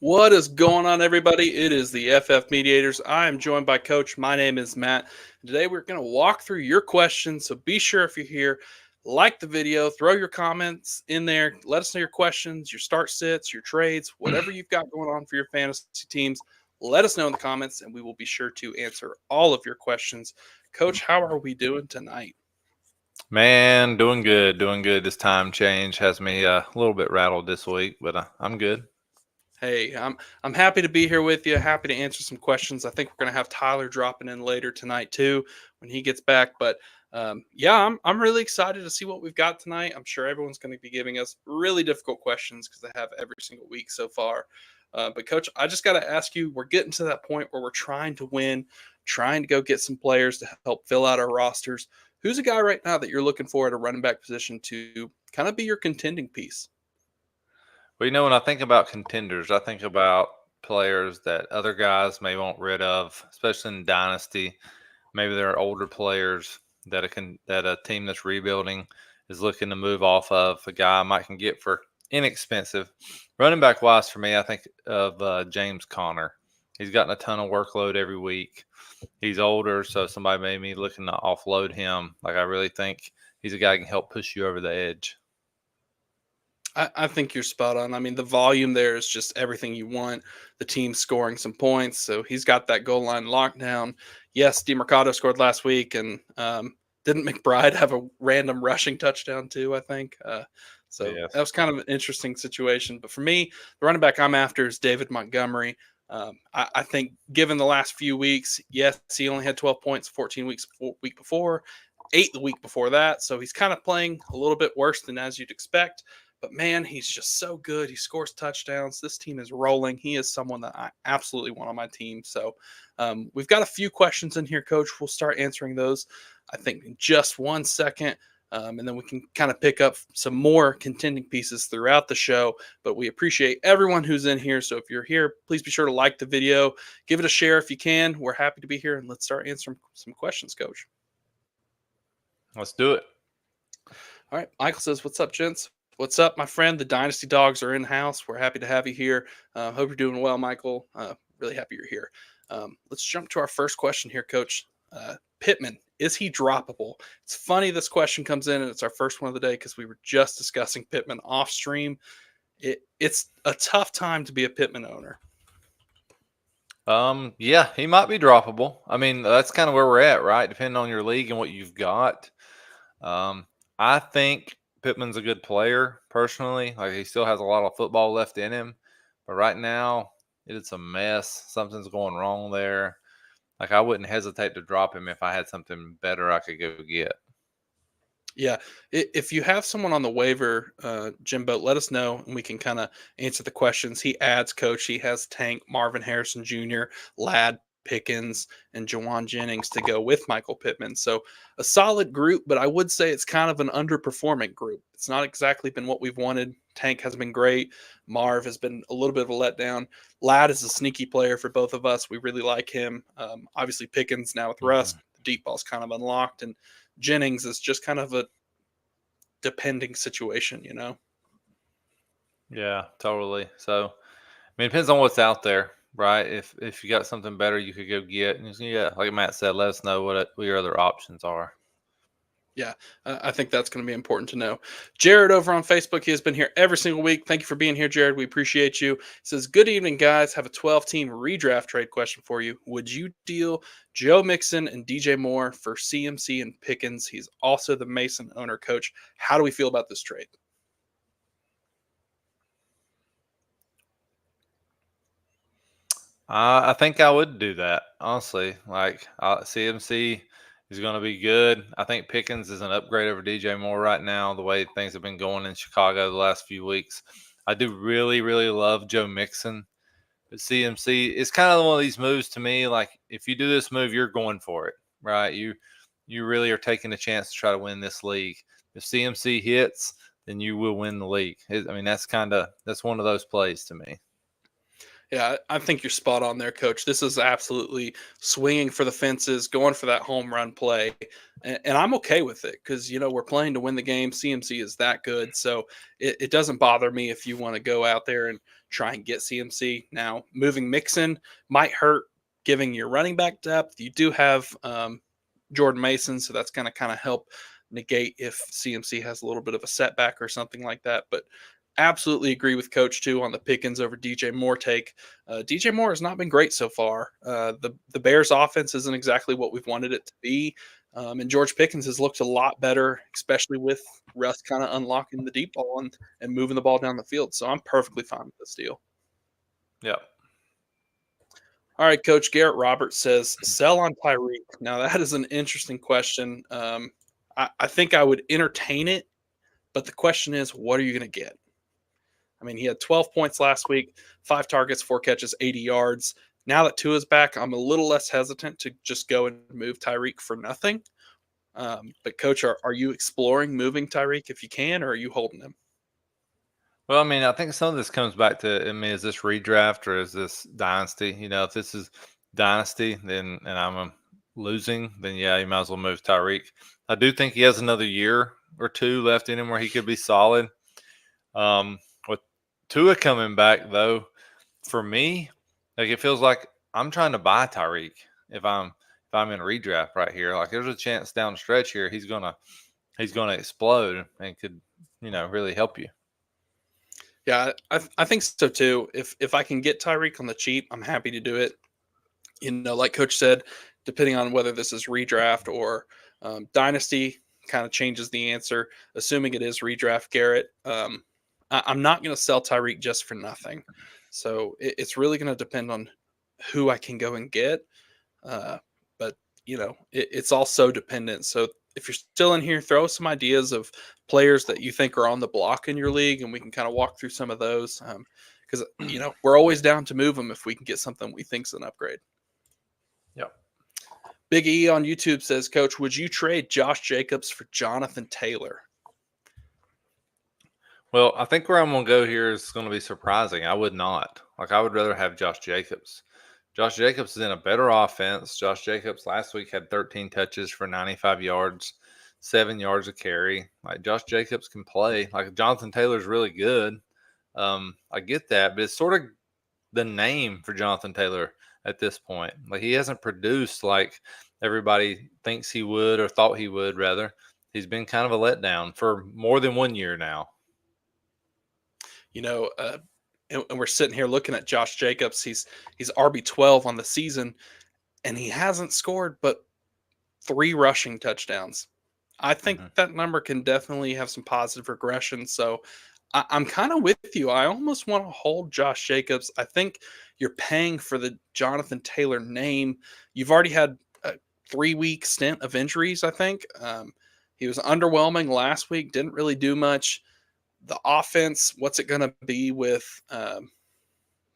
What is going on, everybody? It is the FF Mediators. I am joined by Coach. My name is Matt. Today, we're going to walk through your questions. So be sure if you're here, like the video, throw your comments in there. Let us know your questions, your start sits, your trades, whatever you've got going on for your fantasy teams. Let us know in the comments, and we will be sure to answer all of your questions. Coach, how are we doing tonight? Man, doing good, doing good. This time change has me a little bit rattled this week, but I'm good. Hey, I'm happy to be here with you. Happy to answer some questions. I think we're going to have Tyler dropping in later tonight too when he gets back. But yeah, I'm really excited to see what we've got tonight. I'm sure everyone's going to be giving us really difficult questions because they have every single week so far. But Coach, I just got to ask you. We're getting to that point where we're trying to win, trying to go get some players to help fill out our rosters. Who's a guy right now that you're looking for at a running back position to kind of be your contending piece? Well, when I think about contenders, I think about players that other guys may want rid of, especially in Dynasty. Maybe there are older players that a team that's rebuilding is looking to move off of. A guy I might can get for inexpensive. Running back wise for me, I think of James Conner. He's gotten a ton of workload every week. He's older, so somebody may be looking to offload him. Like I really think he's a guy who can help push you over the edge. I think you're spot on. I mean, the volume there is just everything you want. The team scoring some points, so he's got that goal line lockdown. Yes, DeMarcado scored last week, and didn't McBride have a random rushing touchdown too? I think so. That Yes. was kind of an interesting situation. But for me, the running back I'm after is David Montgomery. I think, given the last few weeks, yes, he only had 12 points 14 week before, 8 the week before that, so he's kind of playing a little bit worse than as you'd expect. But man, he's just so good. He scores touchdowns. This team is rolling. He is someone that I absolutely want on my team. So we've got a few questions in here, Coach. We'll start answering those, I think, in just 1 second. And then we can kind of pick up some more contending pieces throughout the show. But we appreciate everyone who's in here. So if you're here, please be sure to like the video, give it a share if you can. We're happy to be here. And let's start answering some questions, Coach. Let's do it. All right. Michael says, "What's up, gents? What's up, my friend? The Dynasty Dogs are in house. We're happy to have you here. Hope you're doing well, Michael. Really happy you're here. Let's jump to our first question here, Coach. Pittman, is he droppable? It's funny this question comes in, and it's our first one of the day because we were just discussing Pittman off stream. It's a tough time to be a Pittman owner. Yeah, he might be droppable. I mean, that's kind of where we're at, right? Depending on your league and what you've got. Um, I think Pittman's a good player personally. Like he still has a lot of football left in him, but right now it's a mess. Something's going wrong there. Like I wouldn't hesitate to drop him if I had something better I could go get. Yeah, if you have someone on the waiver, Jimbo, let us know and we can kind of answer the questions. He adds Coach. He has Tank, Marvin Harrison Jr., Ladd Pickens, and Jawan Jennings to go with Michael Pittman. So a solid group, but I would say it's kind of an underperforming group. It's not exactly been what we've wanted. Tank has been great. Marv has been a little bit of a letdown. Ladd is a sneaky player for both of us. We really like him. Obviously, Pickens now with Mhm. Russ, the deep ball's kind of unlocked, and Jennings is just kind of a depending situation, you know? Yeah, totally. So, I mean, it depends on what's out there, right? If you got something better, you could go get. And yeah, like Matt said, let us know what your other options are. Yeah, I think that's going to be important to know. Jared over on Facebook, he has been here every single week. Thank you for being here, Jared. We appreciate you. He says, "Good evening, guys. Have a 12-team redraft trade question for you. Would you deal Joe Mixon and DJ Moore for CMC and Pickens? He's also the Mason owner coach. How do we feel about this trade?" I think I would do that honestly. Like CMC is going to be good. I think Pickens is an upgrade over DJ Moore right now. The way things have been going in Chicago the last few weeks, I do really love Joe Mixon. But CMC, it's kind of one of these moves to me. Like if you do this move, you're going for it, right? You really are taking a chance to try to win this league. If CMC hits, then you will win the league. I mean, that's one of those plays to me. Yeah, I think you're spot on there, coach. This is absolutely swinging for the fences, going for that home run play. And I'm okay with it because, we're playing to win the game. CMC is that good. So it doesn't bother me if you want to go out there and try and get CMC. Now, moving Mixon might hurt giving your running back depth. You do have Jordan Mason, so that's going to kind of help negate if CMC has a little bit of a setback or something like that. But absolutely agree with Coach too on the Pickens over DJ Moore take. DJ Moore has not been great so far. The Bears' offense isn't exactly what we've wanted it to be, and George Pickens has looked a lot better, especially with Russ kind of unlocking the deep ball and moving the ball down the field. So I'm perfectly fine with this deal. Yeah. All right, Coach Garrett Roberts says sell on Tyreek. Now that is an interesting question. I think I would entertain it, but the question is, what are you going to get? I mean, he had 12 points last week, 5 targets, 4 catches, 80 yards. Now that Tua's back, I'm a little less hesitant to just go and move Tyreek for nothing. But, Coach, are you exploring moving Tyreek if you can, or are you holding him? Well, I mean, I think some of this comes back to, I mean, is this redraft or is this dynasty? If this is dynasty, then and I'm losing, then yeah, you might as well move Tyreek. I do think he has another year or two left in him where he could be solid. With Tua coming back, though, for me, like it feels like I'm trying to buy Tyreek if I'm in redraft right here. Like there's a chance down the stretch here he's gonna explode and could really help you. Yeah, I think so too. If I can get Tyreek on the cheap, I'm happy to do it. Like Coach said, depending on whether this is redraft or dynasty, kind of changes the answer. Assuming it is redraft, Garrett, I'm not going to sell Tyreek just for nothing. So it's really going to depend on who I can go and get. But it's all so dependent. So if you're still in here, throw some ideas of players that you think are on the block in your league, and we can kind of walk through some of those. Because we're always down to move them if we can get something we think's an upgrade. Yep. Big E on YouTube says, Coach, would you trade Josh Jacobs for Jonathan Taylor? Well, I think where I'm going to go here is going to be surprising. I would not. Like, I would rather have Josh Jacobs. Josh Jacobs is in a better offense. Josh Jacobs last week had 13 touches for 95 yards, 7 yards a carry. Like, Josh Jacobs can play. Like, Jonathan Taylor's really good. I get that, but it's sort of the name for Jonathan Taylor at this point. Like, he hasn't produced like everybody thinks he would or thought he would, rather. He's been kind of a letdown for more than 1 year now. you know, and we're sitting here looking at Josh Jacobs. He's RB12 on the season, and he hasn't scored but 3 rushing touchdowns. I think Mm-hmm. that number can definitely have some positive regression. So I'm kind of with you. I almost want to hold Josh Jacobs. I think you're paying for the Jonathan Taylor name. You've already had a 3-week stint of injuries, I think. He was underwhelming last week, didn't really do much. The offense, what's it going to be with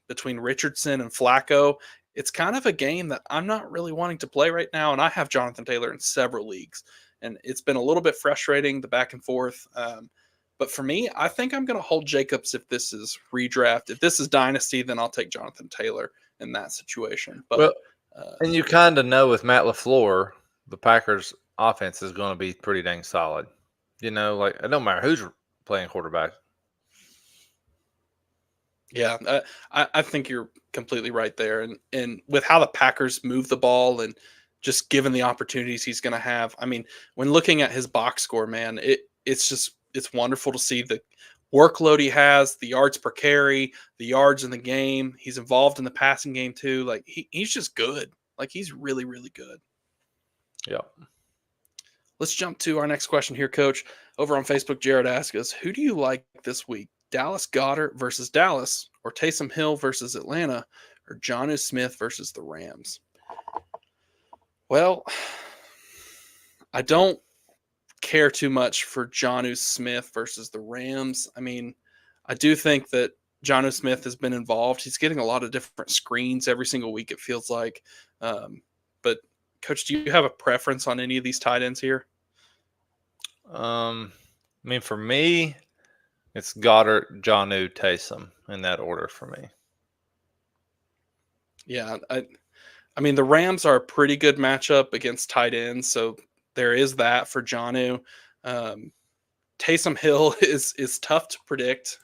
between Richardson and Flacco? It's kind of a game that I'm not really wanting to play right now. And I have Jonathan Taylor in several leagues. And it's been a little bit frustrating, the back and forth. But for me, I think I'm going to hold Jacobs if this is redraft. If this is dynasty, then I'll take Jonathan Taylor in that situation. Well, But and you kind of know with Matt LaFleur, the Packers' offense is going to be pretty dang solid. Like it don't matter who's playing quarterback. yeah, I think you're completely right there. And with how the Packers move the ball and just given the opportunities he's going to have, I mean, when looking at his box score, man, it's wonderful to see the workload he has, the yards per carry, the yards in the game. He's involved in the passing game too. Like he's just good. Like he's really, really good. Yeah. Let's jump to our next question here, Coach. Over on Facebook, Jared asks us, who do you like this week? Dallas Goddard versus Dallas, or Taysom Hill versus Atlanta, or Jonnu Smith versus the Rams? Well, I don't care too much for Jonnu Smith versus the Rams. I mean, I do think that Jonnu Smith has been involved. He's getting a lot of different screens every single week, it feels like. But, Coach, do you have a preference on any of these tight ends here? I mean, for me, it's Goddard, Jonnu, Taysom in that order for me. Yeah, I mean, the Rams are a pretty good matchup against tight ends, so there is that for Jonnu. Um, Taysom Hill is tough to predict.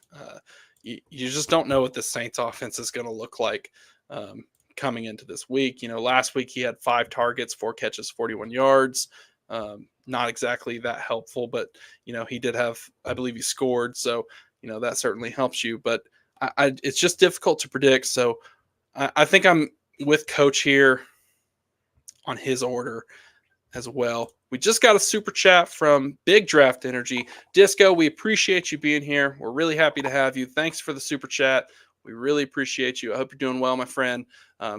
You just don't know what the Saints offense is going to look like um, coming into this week. Last week he had 5 targets, 4 catches, 41 yards. Not exactly that helpful, but he did have, I believe he scored, so that certainly helps you. But it's just difficult to predict. So I think I'm with Coach here on his order as well. We just got a super chat from Big Draft Energy. Disco, we appreciate you being here. We're really happy to have you. Thanks for the super chat. We really appreciate you. I hope you're doing well, my friend.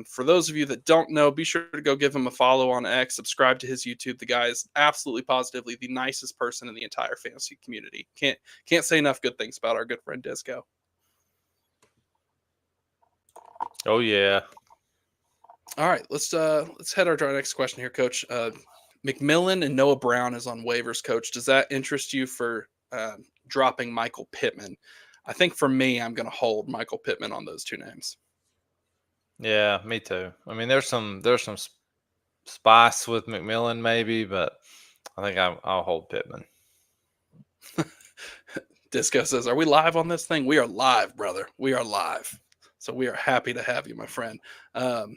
For those of you that don't know, be sure to go give him a follow on X, subscribe to his YouTube. The guy is absolutely positively the nicest person in the entire fantasy community. Can't say enough good things about our good friend Disco. Oh yeah. All right, let's head to our next question here, Coach. McMillan and Noah Brown is on waivers, Coach. Does that interest you for dropping Michael Pittman? I think for me, I'm going to hold Michael Pittman on those 2 names. Yeah, me too. I mean, there's some spice with McMillan maybe, but I think I'll hold Pittman. Disco says, "Are we live on this thing?" We are live, brother. We are live. So we are happy to have you, my friend. All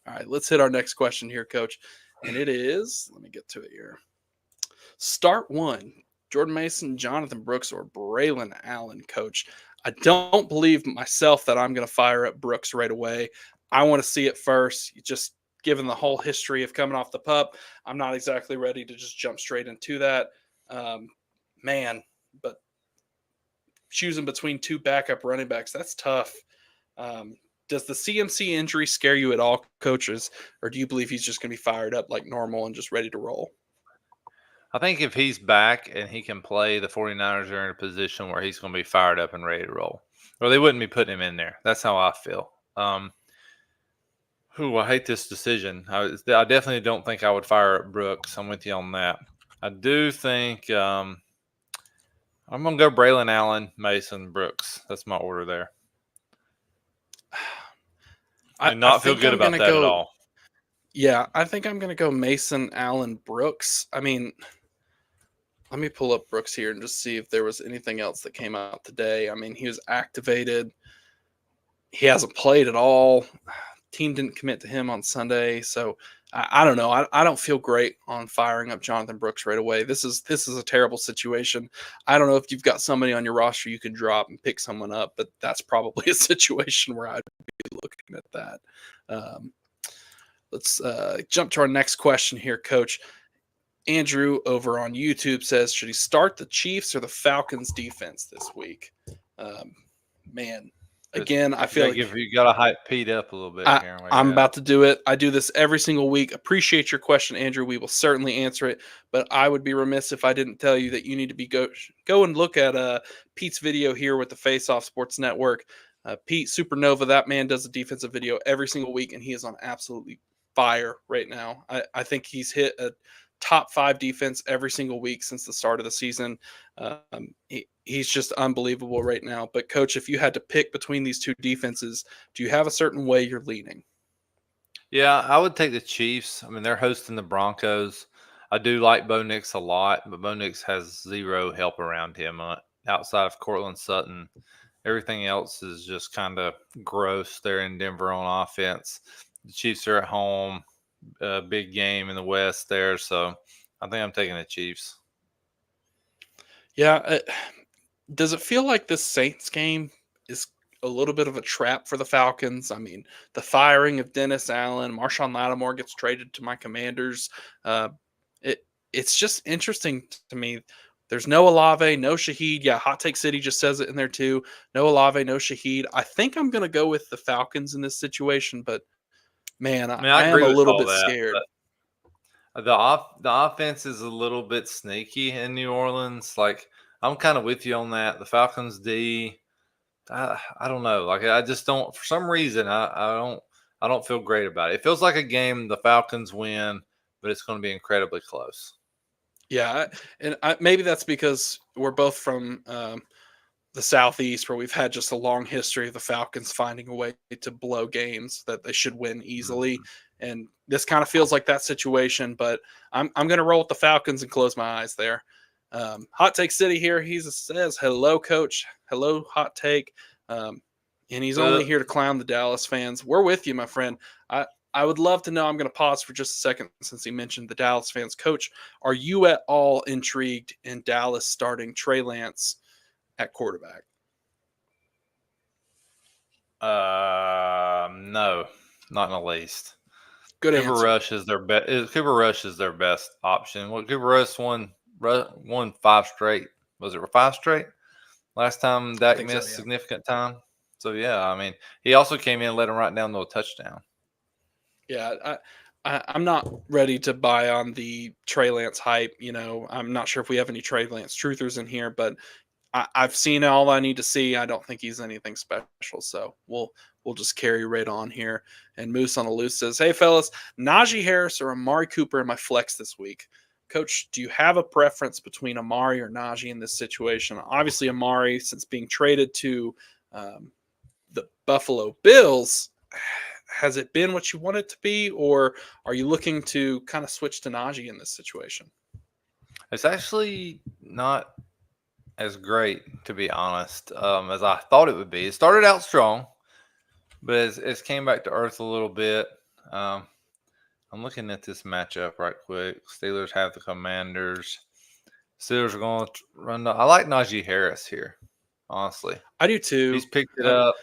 right, let's hit our next question here, Coach. And it is, let me get to it here. Start 1. Jordan Mason, Jonathan Brooks, or Braylon Allen, Coach. I don't believe myself that I'm going to fire up Brooks right away. I want to see it first. Just given the whole history of coming off the pup, I'm not exactly ready to just jump straight into that. But choosing between 2 backup running backs, that's tough. Does the CMC injury scare you at all, coaches, or do you believe he's just going to be fired up like normal and just ready to roll? I think if he's back and he can play, the 49ers are in a position where he's going to be fired up and ready to roll. Or they wouldn't be putting him in there. That's how I feel. I hate this decision. I definitely don't think I would fire up Brooks. I'm with you on that. I do think I'm going to go Braylon Allen, Mason, Brooks. That's my order there. I not feel good about that at all. Yeah, I think I'm going to go Mason, Allen, Brooks. I mean, let me pull up Brooks here and just see if there was anything else that came out today. I mean, he was activated. He hasn't played at all. Team didn't commit to him on Sunday, so I don't know. I don't feel great on firing up Jonathan Brooks right away. This is a terrible situation. I don't know if you've got somebody on your roster you can drop and pick someone up, but that's probably a situation where I'd be looking at that. Let's jump to our next question here, Coach. Andrew over on YouTube says, should he start the Chiefs or the Falcons defense this week? Man, again, I feel like you got to hype Pete up a little bit here. I'm about to do it. I do this every single week. Appreciate your question, Andrew. We will certainly answer it, but I would be remiss if I didn't tell you that you need to go and look at Pete's video here with the Face Off Sports Network. Pete Supernova, that man does a defensive video every single week, and he is on absolutely fire right now. I think he's hit a top 5 defense every single week since the start of the season. He's just unbelievable right now. But Coach, if you had to pick between these 2 defenses, do you have a certain way you're leaning? Yeah, I would take the Chiefs. I mean, they're hosting the Broncos. I do like Bo Nix a lot, but Bo Nix has zero help around him outside of Cortland Sutton. Everything else is just kind of gross there in Denver on offense. The Chiefs are at home, big game in the West there, so I think I'm taking the Chiefs. Yeah. Does it feel like this Saints game is a little bit of a trap for the Falcons? I mean, the firing of Dennis Allen, Marshawn Lattimore gets traded to my Commanders. Uh, it's just interesting to me. There's no Olave, no Shaheed. Yeah, Hot Take City just says it in there too. No Olave, no Shaheed. I think I'm going to go with the Falcons in this situation, but man, I mean, I I am agree a with little all bit that. scared. The offense is a little bit sneaky in New Orleans. Like, I'm kind of with you on that. The Falcons D, I don't know. Like, I just don't. For some reason, I don't feel great about it. It feels like a game the Falcons win, but it's going to be incredibly close. Yeah, and maybe that's because we're both from the Southeast, where we've had just a long history of the Falcons finding a way to blow games that they should win easily. And this kind of feels like that situation, but I'm going to roll with the Falcons and close my eyes there. Hot Take City here. He says, hello, coach. Hello, Hot Take. And he's only here to clown the Dallas fans. We're with you, my friend. I would love to know. I'm going to pause for just a second since he mentioned the Dallas fans. Coach, are you at all intrigued in Dallas starting Trey Lance at quarterback? No, not in the least. Good Cooper answer. Rush is their best. Cooper Rush is their best option. Well, Cooper Rush won 5 straight. Was it 5 straight? Last time Dak missed significant time. So yeah, I mean, he also came in and let him right down to a touchdown. Yeah, I'm not ready to buy on the Trey Lance hype. You know, I'm not sure if we have any Trey Lance truthers in here, but I've seen all I need to see. I don't think he's anything special. So we'll just carry right on here. And Moose on the Loose says, hey, fellas, Najee Harris or Amari Cooper in my flex this week. Coach, do you have a preference between Amari or Najee in this situation? Obviously, Amari, since being traded to the Buffalo Bills, has it been what you want it to be, or are you looking to kind of switch to Najee in this situation? It's actually not as great, to be honest, as I thought it would be. It started out strong, but it's came back to earth a little bit. I'm looking at this matchup right quick. Steelers have the Commanders. Steelers are going to run. I like Najee Harris here, honestly. I do too. He's picked it up.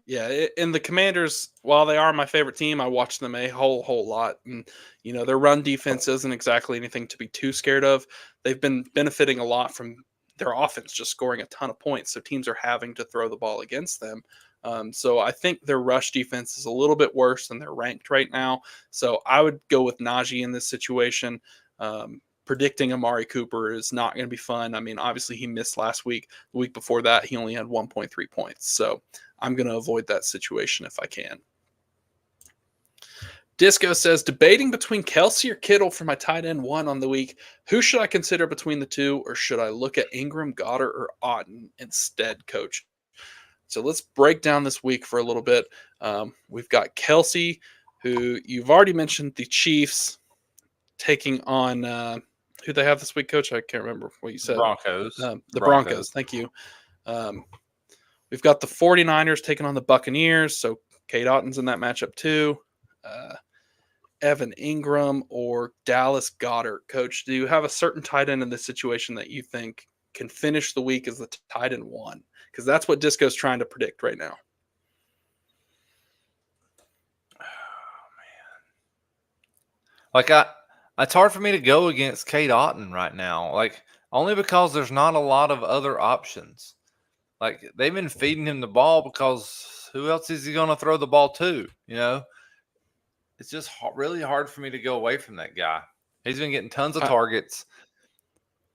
Yeah, and the Commanders, while they are my favorite team, I watch them a whole lot. And, you know, their run defense isn't exactly anything to be too scared of. They've been benefiting a lot from their offense just scoring a ton of points. So teams are having to throw the ball against them. So I think their rush defense is a little bit worse than they're ranked right now. So I would go with Najee in this situation. Predicting Amari Cooper is not going to be fun. I mean, obviously he missed last week. The week before that, he only had 1.3 points. So I'm going to avoid that situation if I can. Disco says, debating between Kelsey or Kittle for my tight end 1 on the week. Who should I consider between the two, or should I look at Ingram, Goddard, or Otten instead, coach? So let's break down this week for a little bit. We've got Kelsey, who you've already mentioned, the Chiefs taking on who they have this week, coach? I can't remember what you said. Broncos. The Broncos. Thank you. We've got the 49ers taking on the Buccaneers. So Kate Otten's in that matchup too. Evan Ingram or Dallas Goddard. Coach, do you have a certain tight end in this situation that you think can finish the week as the tight end 1? Because that's what Disco's trying to predict right now. Oh, man. It's hard for me to go against Kate Otten right now. Only because there's not a lot of other options. They've been feeding him the ball because who else is he going to throw the ball to? You know, it's just really hard for me to go away from that guy. He's been getting tons of targets.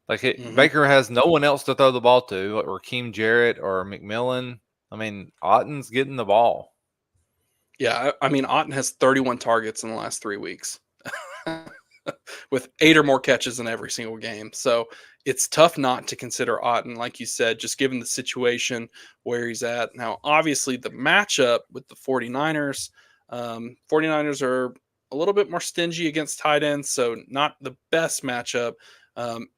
Baker has no one else to throw the ball to, or Raheem Jarrett or McMillan. I mean, Otten's getting the ball. Yeah, I mean, Otten has 31 targets in the last 3 weeks with 8 or more catches in every single game. So it's tough not to consider Otten, like you said, just given the situation where he's at. Now, obviously, the matchup with the 49ers, 49ers are a little bit more stingy against tight ends, so not the best matchup.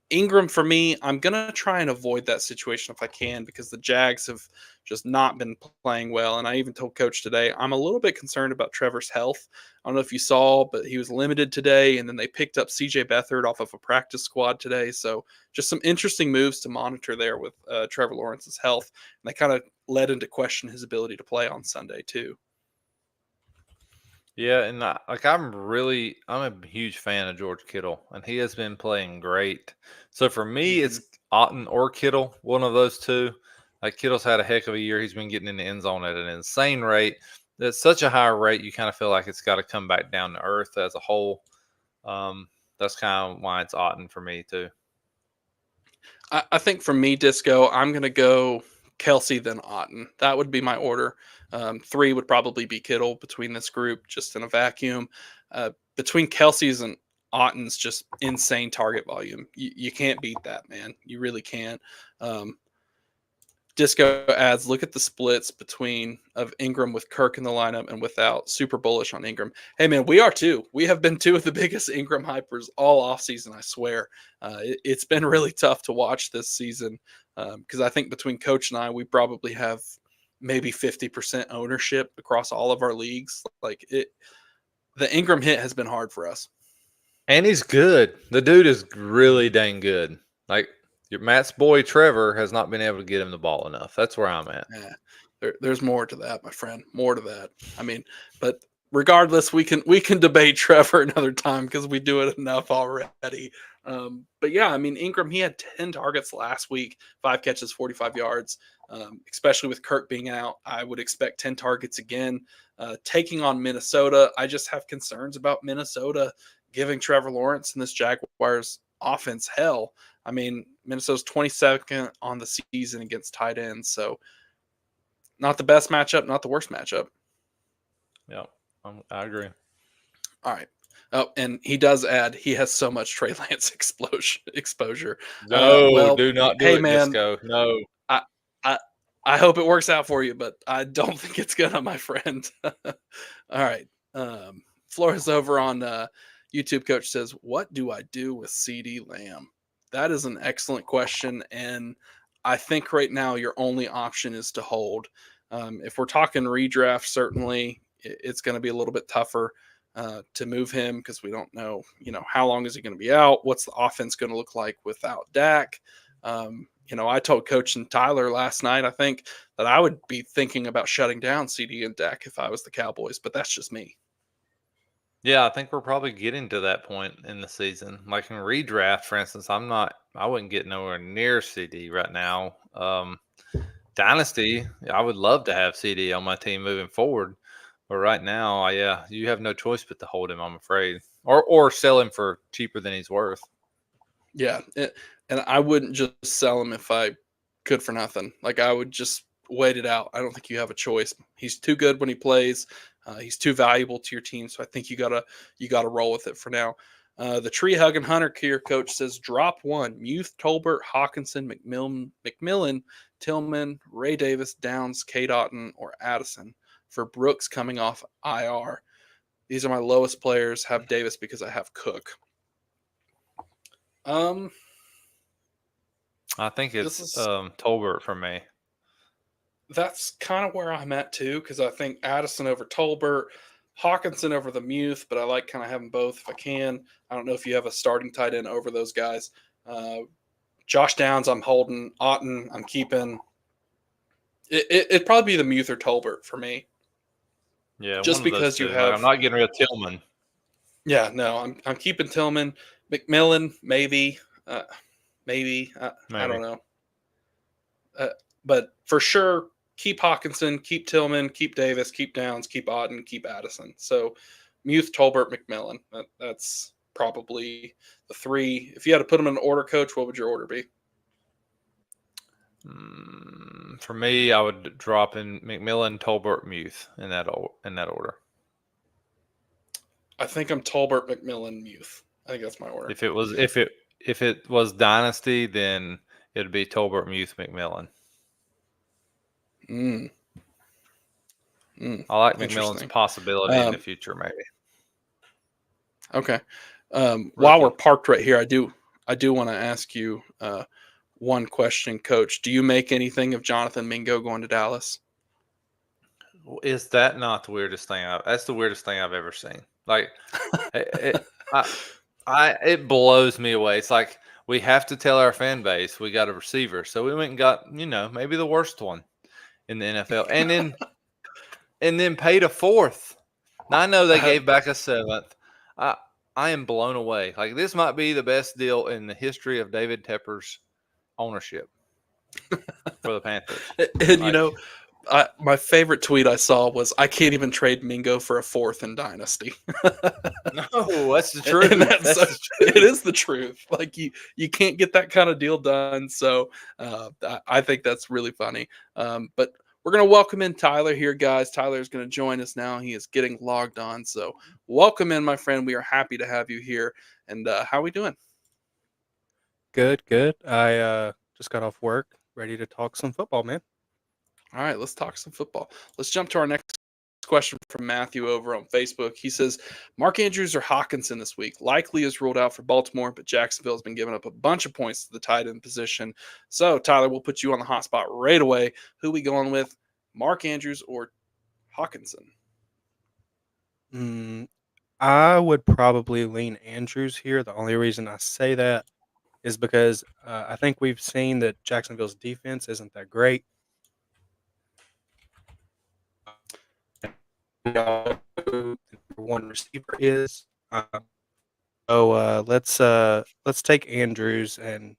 Ingram, for me, I'm going to try and avoid that situation if I can, because the Jags have just not been playing well. And I even told Coach today, I'm a little bit concerned about Trevor's health. I don't know if you saw, but he was limited today. And then they picked up CJ Beathard off of a practice squad today. So just some interesting moves to monitor there with Trevor Lawrence's health. And they kind of led into question his ability to play on Sunday too. Yeah, and I'm a huge fan of George Kittle, and he has been playing great. So for me, it's Otten or Kittle, one of those two. Kittle's had a heck of a year. He's been getting in the end zone at an insane rate. At such a high rate, you kind of feel like it's got to come back down to earth as a whole. That's kind of why it's Otten for me too. I think for me, Disco, I'm going to go Kelsey then Otten. That would be my order. 3 would probably be Kittle between this group, just in a vacuum. Between Kelsey's and Otten's just insane target volume. You can't beat that, man. You really can't. Disco adds, look at the splits between of Ingram with Kirk in the lineup and without. Super bullish on Ingram. Hey, man, we are too. We have been two of the biggest Ingram hypers all offseason, I swear. It's been really tough to watch this season because I think between Coach and I, we probably have maybe 50% ownership across all of our leagues. The Ingram hit has been hard for us. And he's good. The dude is really dang good. Like, Matt's boy Trevor has not been able to get him the ball enough. That's where I'm at. Yeah, there's more to that, my friend. More to that. I mean, but regardless, we can debate Trevor another time because we do it enough already. But yeah, I mean, Ingram, he had 10 targets last week, 5 catches, 45 yards. Especially with Kirk being out, I would expect 10 targets again. Taking on Minnesota, I just have concerns about Minnesota giving Trevor Lawrence and this Jaguars offense hell. I mean, Minnesota's 22nd on the season against tight ends, so not the best matchup, not the worst matchup. Yeah, I agree. All right. Oh, and he does add he has so much Trey Lance exposure. No, Well, do not do hey it, man, Disco. No. I, I I hope it works out for you, but I don't think it's gonna, my friend. All right. Flores over on YouTube coach says, what do I do with CD Lamb? That is an excellent question. And I think right now your only option is to hold. If we're talking redraft, certainly it's going to be a little bit tougher to move him because we don't know, how long is he going to be out? What's the offense going to look like without Dak? I told Coach and Tyler last night, I think, that I would be thinking about shutting down CD and Dak if I was the Cowboys, but that's just me. Yeah, I think we're probably getting to that point in the season. Like in redraft, for instance, I wouldn't get nowhere near CD right now. Dynasty, I would love to have CD on my team moving forward. But right now, yeah, you have no choice but to hold him, I'm afraid. Or sell him for cheaper than he's worth. Yeah. And I wouldn't just sell him if I could for nothing. Like, I would just wait it out. I don't think you have a choice. He's too good when he plays. He's too valuable to your team. So I think you gotta roll with it for now. The tree hugging hunter here coach says drop one: Muth, Tolbert, Hawkinson, McMillan, Tillman, Ray Davis, Downs, K. Otten, or Addison for Brooks coming off IR. These are my lowest players. Have Davis because I have Cook. I think it's Tolbert for me. That's kind of where I'm at too, because I think Addison over Tolbert, Hawkinson over the Muth, but I like kind of having both if I can. I don't know if you have a starting tight end over those guys. Josh Downs, I'm holding. Otten, I'm keeping. It'd probably be the Muth or Tolbert for me. Yeah, just because you have. Like, I'm not getting rid of Tillman. Yeah, no, I'm keeping Tillman. McMillan, maybe. Maybe. I don't know. But for sure, keep Hawkinson, keep Tillman, keep Davis, keep Downs, keep Otten, keep Addison. So Muth, Tolbert, McMillan. That's probably the three. If you had to put them in order, coach, what would your order be? For me, I would drop in McMillan, Tolbert, Muth in that order. I think I'm Tolbert, McMillan, Muth. I think that's my order. If it was Dynasty, then it'd be Tolbert, Muth, McMillan. I like McMillan's possibility in the future, maybe. Okay. While we're parked right here, I do want to ask you one question, Coach. Do you make anything of Jonathan Mingo going to Dallas? Is that not the weirdest thing? That's the weirdest thing I've ever seen. Like, it blows me away. It's like we have to tell our fan base we got a receiver, so we went and got maybe the worst one in the NFL, and then paid a fourth. Now, I know they gave back a seventh. I am blown away. Like, this might be the best deal in the history of David Tepper's ownership for the Panthers. And my favorite tweet I saw was, "I can't even trade Mingo for a fourth in Dynasty." No, that's the truth. It is the truth. Like, you can't get that kind of deal done. So I think that's really funny. But we're going to welcome in Tyler here, guys. Tyler is going to join us now. He is getting logged on. So, welcome in, my friend. We are happy to have you here. And how are we doing? Good, good. I just got off work, ready to talk some football, man. All right, let's talk some football. Let's jump to our next question from Matthew over on Facebook. He says, Mark Andrews or Hawkinson this week? Likely is ruled out for Baltimore, but Jacksonville has been giving up a bunch of points to the tight end position. So, Tyler, we'll put you on the hot spot right away. Who we going with, Mark Andrews or Hawkinson? Mm, I would probably lean Andrews here. The only reason I say that is because I think we've seen that Jacksonville's defense isn't that great. We all know who the number one receiver is. So let's take Andrews and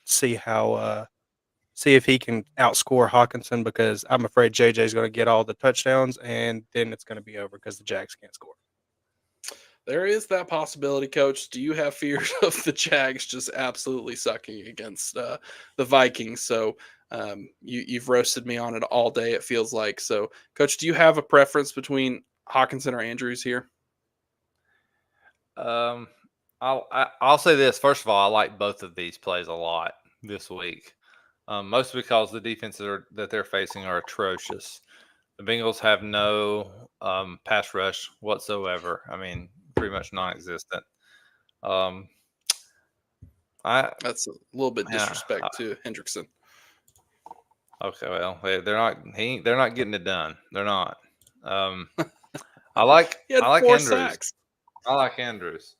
see how see if he can outscore Hawkinson because I'm afraid JJ's going to get all the touchdowns and then it's going to be over because the Jags can't score. There is that possibility, Coach. Do you have fears of the Jags just absolutely sucking against the Vikings? So you've roasted me on it all day, it feels like. So, Coach, do you have a preference between Hawkinson or Andrews here? Um, I'll say this first of all. I like both of these plays a lot this week, mostly because the defenses that they're facing are atrocious. The Bengals have no pass rush whatsoever. I mean, pretty much non-existent. Um, I That's a little bit yeah. disrespect to Hendrickson. Okay, well, they're not. They're not getting it done. They're not. Um, I like. He had I like 4 Andrews. sacks. I like Andrews.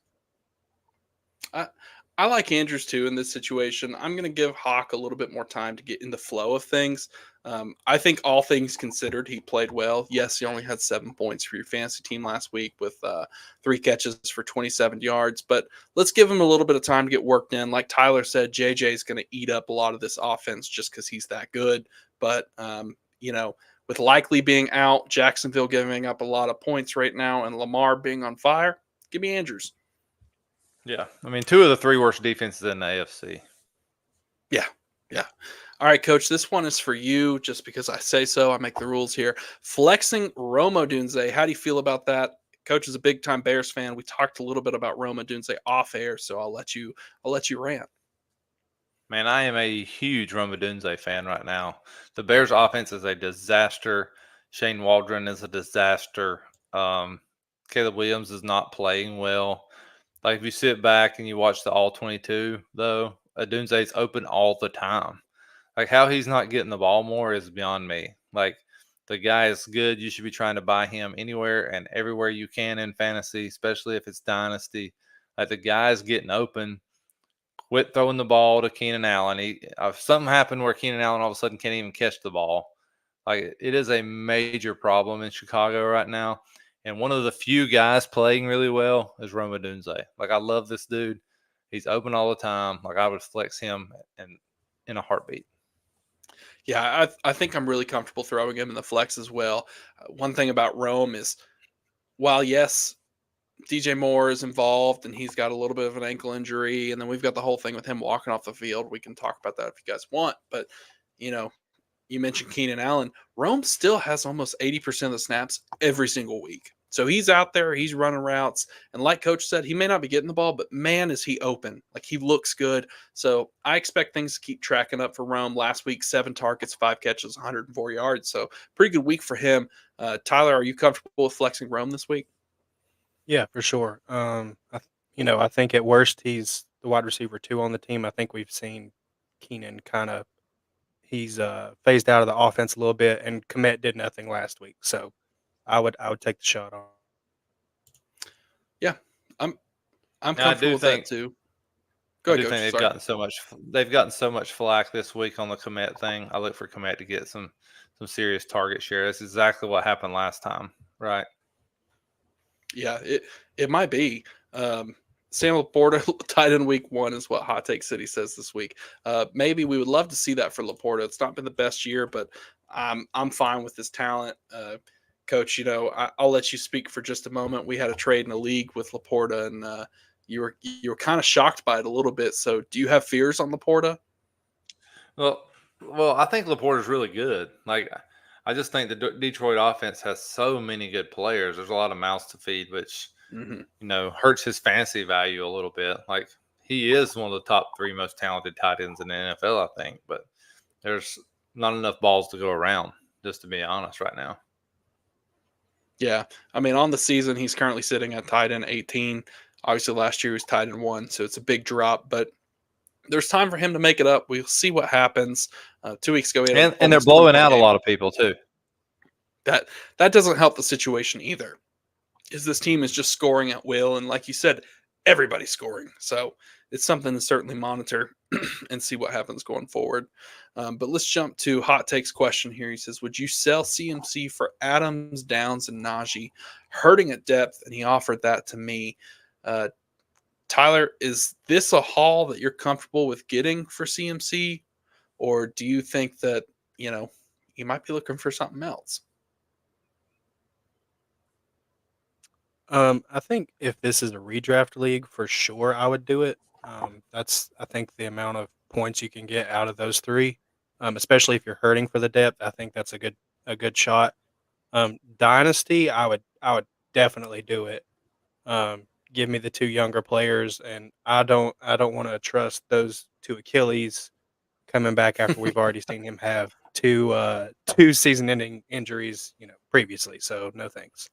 I, I like Andrews too in this situation. I'm going to give Hawk a little bit more time to get in the flow of things. I think all things considered, he played well. Yes, he only had 7 points for your fantasy team last week with 3 catches for 27 yards. But let's give him a little bit of time to get worked in. Like Tyler said, JJ is going to eat up a lot of this offense just because he's that good. But with Likely being out, Jacksonville giving up a lot of points right now, and Lamar being on fire, give me Andrews. Yeah, I mean, 2 of the 3 worst defenses in the AFC. Yeah. Yeah. All right, Coach. This one is for you just because I say so. I make the rules here. Flexing Roma Dunze. How do you feel about that? Coach is a big time Bears fan. We talked a little bit about Roma Dunze off air, so I'll let you rant. Man, I am a huge Roma Dunze fan right now. The Bears' offense is a disaster. Shane Waldron is a disaster. Caleb Williams is not playing well. Like if you sit back and you watch the All 22, though, Dunze's open all the time. Like how he's not getting the ball more is beyond me. Like the guy is good. You should be trying to buy him anywhere and everywhere you can in fantasy, especially if it's dynasty. Like the guy's getting open. Quit throwing the ball to Keenan Allen. If something happened where Keenan Allen all of a sudden can't even catch the ball. Like it is a major problem in Chicago right now. And one of the few guys playing really well is Roma Dunze. Like I love this dude. He's open all the time. Like I would flex him in a heartbeat. Yeah, I think I'm really comfortable throwing him in the flex as well. One thing about Rome is, while yes, DJ Moore is involved and he's got a little bit of an ankle injury, and then we've got the whole thing with him walking off the field. We can talk about that if you guys want, but you know, you mentioned Keenan Allen. Rome still has almost 80% of the snaps every single week. So he's out there, he's running routes. And like Coach said, he may not be getting the ball, but man, is he open. Like he looks good. So I expect things to keep tracking up for Rome. Last week, 7 targets, 5 catches, 104 yards. So pretty good week for him. Tyler, are you comfortable with flexing Rome this week? Yeah, for sure. I think at worst he's the wide receiver 2 on the team. I think we've seen Keenan kind of he's phased out of the offense a little bit, and Komet did nothing last week. So I would take the shot on. Yeah, I'm I'm Now comfortable with that too. Go I ahead, do think Coach. Sorry. they've gotten so much flack this week on the Komet thing. I look for Komet to get some serious target share. That's exactly what happened last time, right? Yeah, it might be. Sam Laporta tied in week 1 is what Hot Take City says this week. Maybe we would love to see that for Laporta. It's not been the best year, but I'm fine with his talent. Coach, I'll let you speak for just a moment. We had a trade in a league with Laporta, and you were kind of shocked by it a little bit. So, do you have fears on Laporta? Well, I think Laporta's really good. Like I just think the Detroit offense has so many good players. There's a lot of mouths to feed, which Mhm. hurts his fantasy value a little bit. Like he is one of the top 3 most talented tight ends in the NFL, I think, but there's not enough balls to go around, just to be honest, right now. Yeah. I mean, on the season, he's currently sitting at tight end 18. Obviously, last year he was tight end 1, so it's a big drop, but there's time for him to make it up. We'll see what happens. 2 weeks ago, he had And they're almost blowing 3 out a game. lot of people too. That doesn't help the situation either. Is this team is just scoring at will, and like you said, everybody's scoring. So it's something to certainly monitor and see what happens going forward. But let's jump to hot takes question here. He says, "Would you sell CMC for Adams, Downs, and Najee, hurting at depth?" And he offered that to me. Uh, Tyler, is this a haul that you're comfortable with getting for CMC, or do you think that you might be looking for something else? I think if this is a redraft league, for sure I would do it. That's I think the amount of points you can get out of those three, especially if you're hurting for the depth. I think that's a good shot. Dynasty, I would definitely do it. Give me the two younger players, and I don't want to trust those two Achilles coming back after we've already seen him have two season-ending injuries, previously. So no thanks.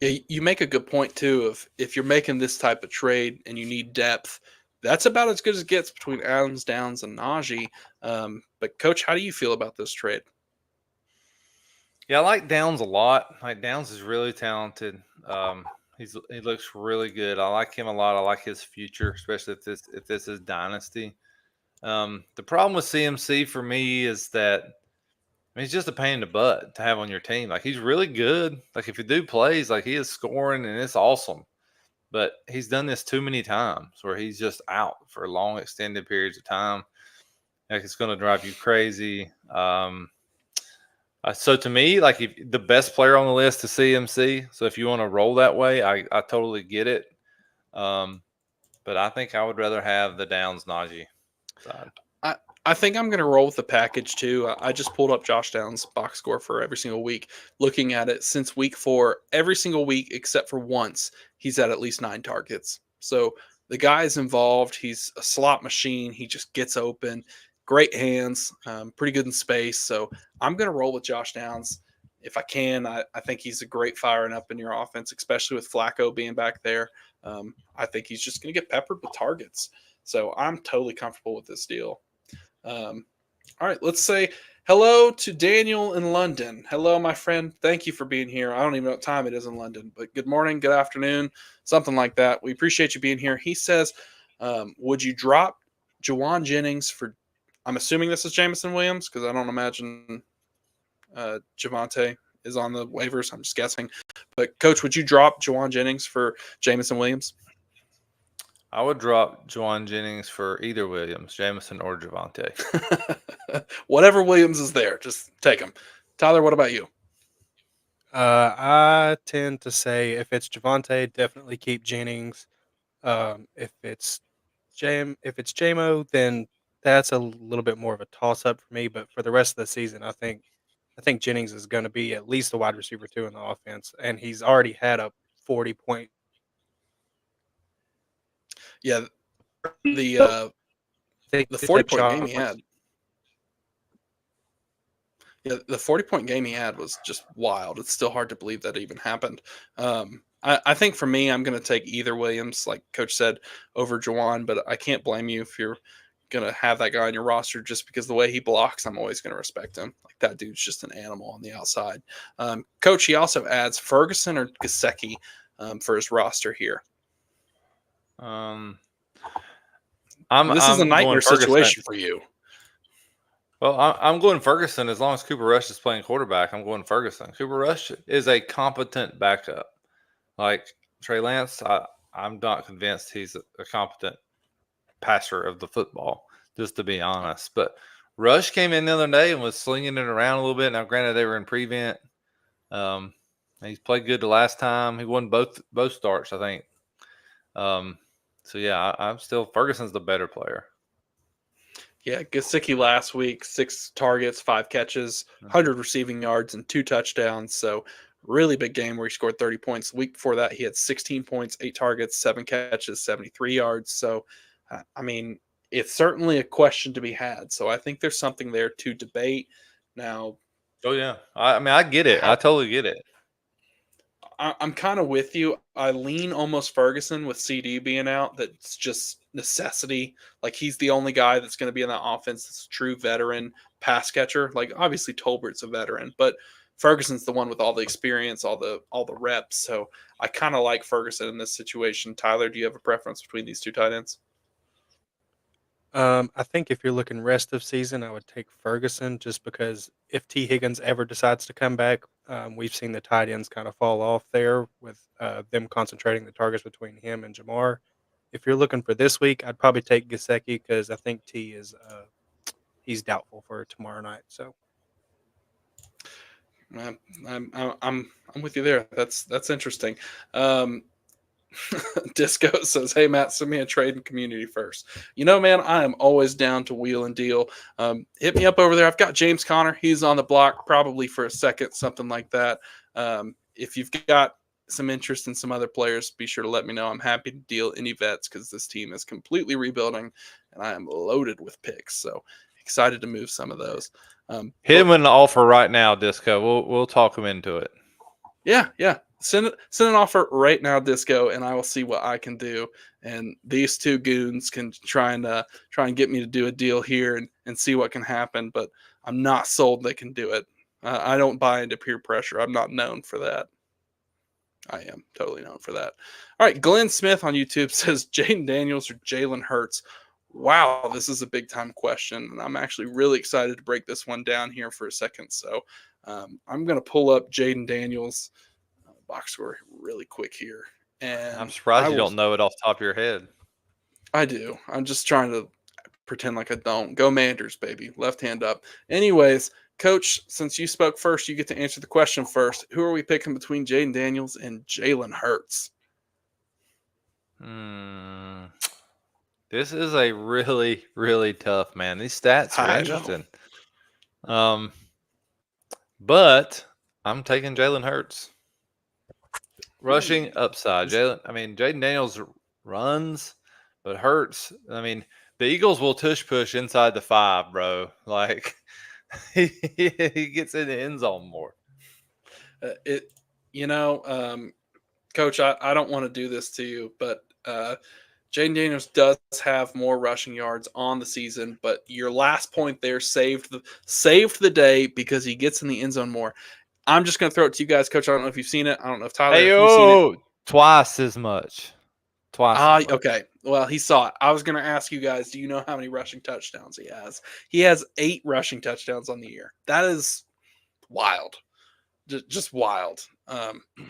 Yeah, you make a good point too. Of if you're making this type of trade and you need depth, that's about as good as it gets between Adams, Downs, and Najee. But Coach, how do you feel about this trade? Yeah, I like Downs a lot. Like Downs is really talented. He looks really good. I like him a lot. I like his future, especially if this is dynasty. The problem with CMC for me is that he's just a pain in the butt to have on your team. Like he's really good. Like if you do plays, like he is scoring and it's awesome. But he's done this too many times where he's just out for long extended periods of time. Like it's going to drive you crazy. So to me, like if the best player on the list is CMC. So if you want to roll that way, I totally get it. Um, but I think I would rather have the Downs Najee side. I think I'm going to roll with the package too. I just pulled up Josh Downs' box score for every single week. Looking at it since week 4, every single week except for once, he's had at least 9 targets. So the guy is involved. He's a slot machine. He just gets open. Great hands, pretty good in space. So I'm going to roll with Josh Downs if I can. I think he's a great firing up in your offense, especially with Flacco being back there. I think he's just going to get peppered with targets. So I'm totally comfortable with this deal. All right, let's say hello to Daniel in London. Hello, my friend. Thank you for being here. I don't even know what time it is in London, but good morning, good afternoon, something like that. We appreciate you being here. He says, would you drop Jawan Jennings for, I'm assuming this is Jamison Williams because I don't imagine Javante is on the waivers. I'm just guessing. But, Coach, would you drop Jawan Jennings for Jamison Williams? I would drop Juwan Jennings for either Williams, Jamison, or Javante. Whatever Williams is there, just take him. Tyler, what about you? I tend to say if it's Javante, definitely keep Jennings. If it's JMO, then that's a little bit more of a toss up for me. But for the rest of the season, I think Jennings is going to be at least a wide receiver 2 in the offense, and he's already had a 40-point. Yeah, the I think the they 40-point game he Josh. had. Yeah, the 40-point game he had was just wild. It's still hard to believe that even happened. I think for me, I'm going to take either Williams, like Coach said, over Jawan, but I can't blame you if you're going to have that guy on your roster just because the way he blocks, I'm always going to respect him. Like that dude's just an animal on the outside. Coach, he also adds Ferguson or Gasecki for his roster here. Um, This is a I'm going nightmare Ferguson. situation for you. Well, I'm going Ferguson as long as Cooper Rush is playing quarterback. I'm going Ferguson. Cooper Rush is a competent backup. Like Trey Lance, I'm not convinced he's a competent passer of the football, just to be honest. But Rush came in the other day and was slinging it around a little bit. Now, granted, they were in prevent. Um, he's played good the last time. He won both starts, I think. So yeah, I'm still Ferguson's the better player. Yeah, Gesicki last week, 6 targets, 5 catches, Mhm. 100 receiving yards, and 2 touchdowns. So, really big game where he scored 30 points. The week before that, he had 16 points, 8 targets, 7 catches, 73 yards. So, I mean, it's certainly a question to be had. So, I think there's something there to debate. Now, Oh yeah, I mean I get it. I totally get it. I'm kind of with you. I lean almost Ferguson with CD being out. That's just necessity. Like he's the only guy that's going to be in that offense that's a true veteran pass catcher. Like obviously Tolbert's a veteran, but Ferguson's the one with all the experience, all the reps. So I kind of like Ferguson in this situation. Tyler, do you have a preference between these two tight ends? I think if you're looking rest of season, I would take Ferguson just because if T. Higgins ever decides to come back, we've seen the tight ends kind of fall off there with them concentrating the targets between him and Jamar. If you're looking for this week, I'd probably take Gasecki because I think T is he's doubtful for tomorrow night. So I'm I'm with you there. That's interesting. Um, Disco says, "Hey Matt, send me a trade and community first." You know, man, I am always down to wheel and deal. Hit me up over there. I've got James Conner. He's on the block probably for a second, something like that. If you've got some interest in some other players, be sure to let me know. I'm happy to deal any vets because this team is completely rebuilding, and I am loaded with picks. So excited to move some of those. Hit But him with an offer right now, Disco. We'll talk him into it. yeah. Send an offer right now, Disco, and I will see what I can do. And these two goons can try and get me to do a deal here and see what can happen. But I'm not sold they can do it. I don't buy into peer pressure. I'm not known for that. I am totally known for that. All right, Glenn Smith on YouTube says Jaden Daniels or Jalen Hurts. Wow, this is a big time question, and I'm actually really excited to break this one down here for a second. So I'm going to pull up Jaden Daniels box score really quick here, I'm and surprised you don't know it off the top of your head. I do. I'm just trying to pretend like I don't. Go Manders, baby. Left hand up. Anyways, Coach, since you spoke first, you get to answer the question first. Who are we picking between Jaden Daniels and Jalen Hurts? This is a really, really tough, man. These stats are I know. interesting. But I'm taking Jalen Hurts. Rushing upside. Jaden Daniels runs, but Hurts. I mean, the Eagles will tush push inside the 5, bro. Like he gets in the end zone more. It, you know, Coach, I don't want to do this to you, but Jaden Daniels does have more rushing yards on the season, but your last point there saved the day because he gets in the end zone more. I'm just going to throw it to you guys, Coach. I don't know if you've seen it. I don't know if Tyler, if you've seen it. Twice as much. Twice as much. Okay. Well, he saw it. I was going to ask you guys, do you know how many rushing touchdowns he has? He has 8 rushing touchdowns on the year. That is wild. Just wild.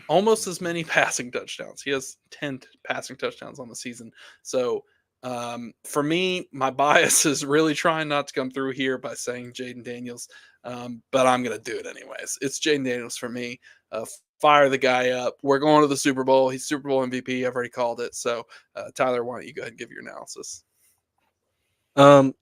Almost as many passing touchdowns. He has 10 passing touchdowns on the season. So for me, my bias is really trying not to come through here by saying Jaden Daniels, but I'm going to do it anyways. It's Jaden Daniels for me. Fire the guy up. We're going to the Super Bowl. He's Super Bowl MVP. I've already called it. So Tyler, why don't you go ahead and give your analysis?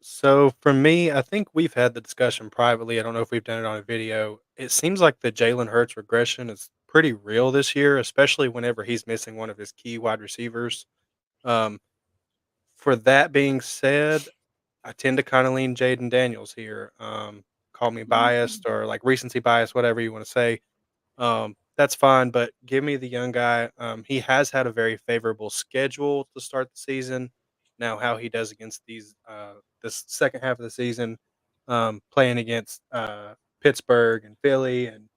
So for me, I think we've had the discussion privately. I don't know if we've done it on a video. It seems like the Jalen Hurts regression is pretty real this year, especially whenever he's missing one of his key wide receivers. Um, for that being said, I tend to kind of lean Jaden Daniels here. Call me biased or like recency bias, whatever you want to say. That's fine, but give me the young guy. He has had a very favorable schedule to start the season. Now, how he does against this second half of the season, playing against Pittsburgh and Philly, and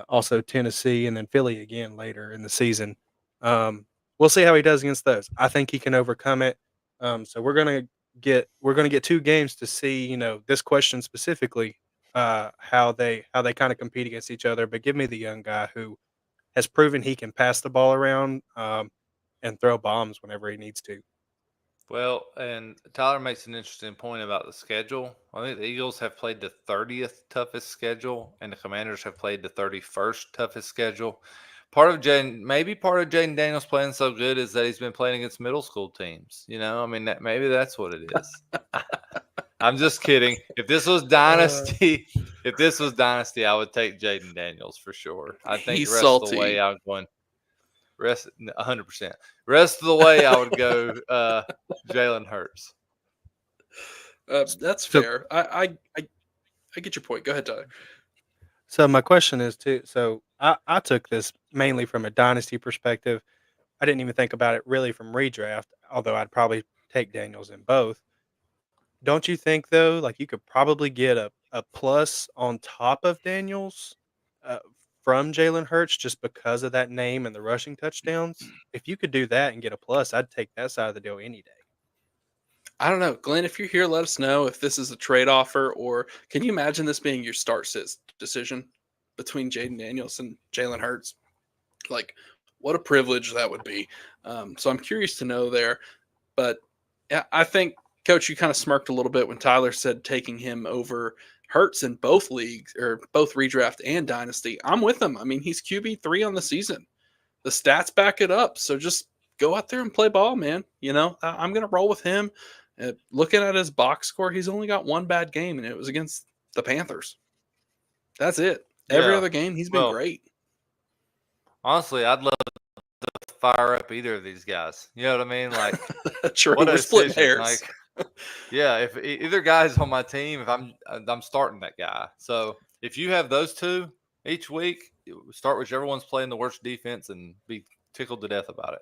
also Tennessee, and then Philly again later in the season. We'll see how he does against those. I think he can overcome it. So we're gonna get 2 games to see, this question specifically, how they kind of compete against each other. But give me the young guy who has proven he can pass the ball around, and throw bombs whenever he needs to. Well, and Tyler makes an interesting point about the schedule. I think the Eagles have played the 30th toughest schedule, and the Commanders have played the 31st toughest schedule. Maybe part of Jaden Daniels playing so good is that he's been playing against middle school teams. Maybe that's what it is. I'm just kidding. If this was Dynasty, I would take Jaden Daniels for sure. I think He's the rest of the way salty. I would go 100%. Rest of the way I would go Jalen Hurts. That's So, fair. I get your point. Go ahead, Tyler. so my question is too. So I took this mainly from a dynasty perspective. I didn't even think about it really from redraft, although I'd probably take Daniels in both. Don't you think though, like you could probably get a plus on top of Daniels uh, from Jalen Hurts just because of that name and the rushing touchdowns? If you could do that and get a plus, I'd take that side of the deal any day. I don't know, Glenn. If you're here, let us know if this is a trade offer, or can you imagine this being your start sit decision between Jaden Daniels and Jalen Hurts? Like, what a privilege that would be. So I'm curious to know there. But yeah, I think, Coach, you kind of smirked a little bit when Tyler said taking him over Hurts in both leagues or both redraft and dynasty. I'm with him. I mean, he's QB3 on the season. The stats back it up. So just go out there and play ball, man. I'm going to roll with him. Looking at his box score, he's only got one bad game, and it was against the Panthers. That's it. Every Yeah. other game, he's been Well, great. honestly, I'd love to fire up either of these guys. You know what I mean? Like, True. what a We're splitting decision. hairs. Like, yeah, if either guy's on my team, if I'm starting that guy. So if you have those two each week, start whichever one's playing the worst defense and be tickled to death about it.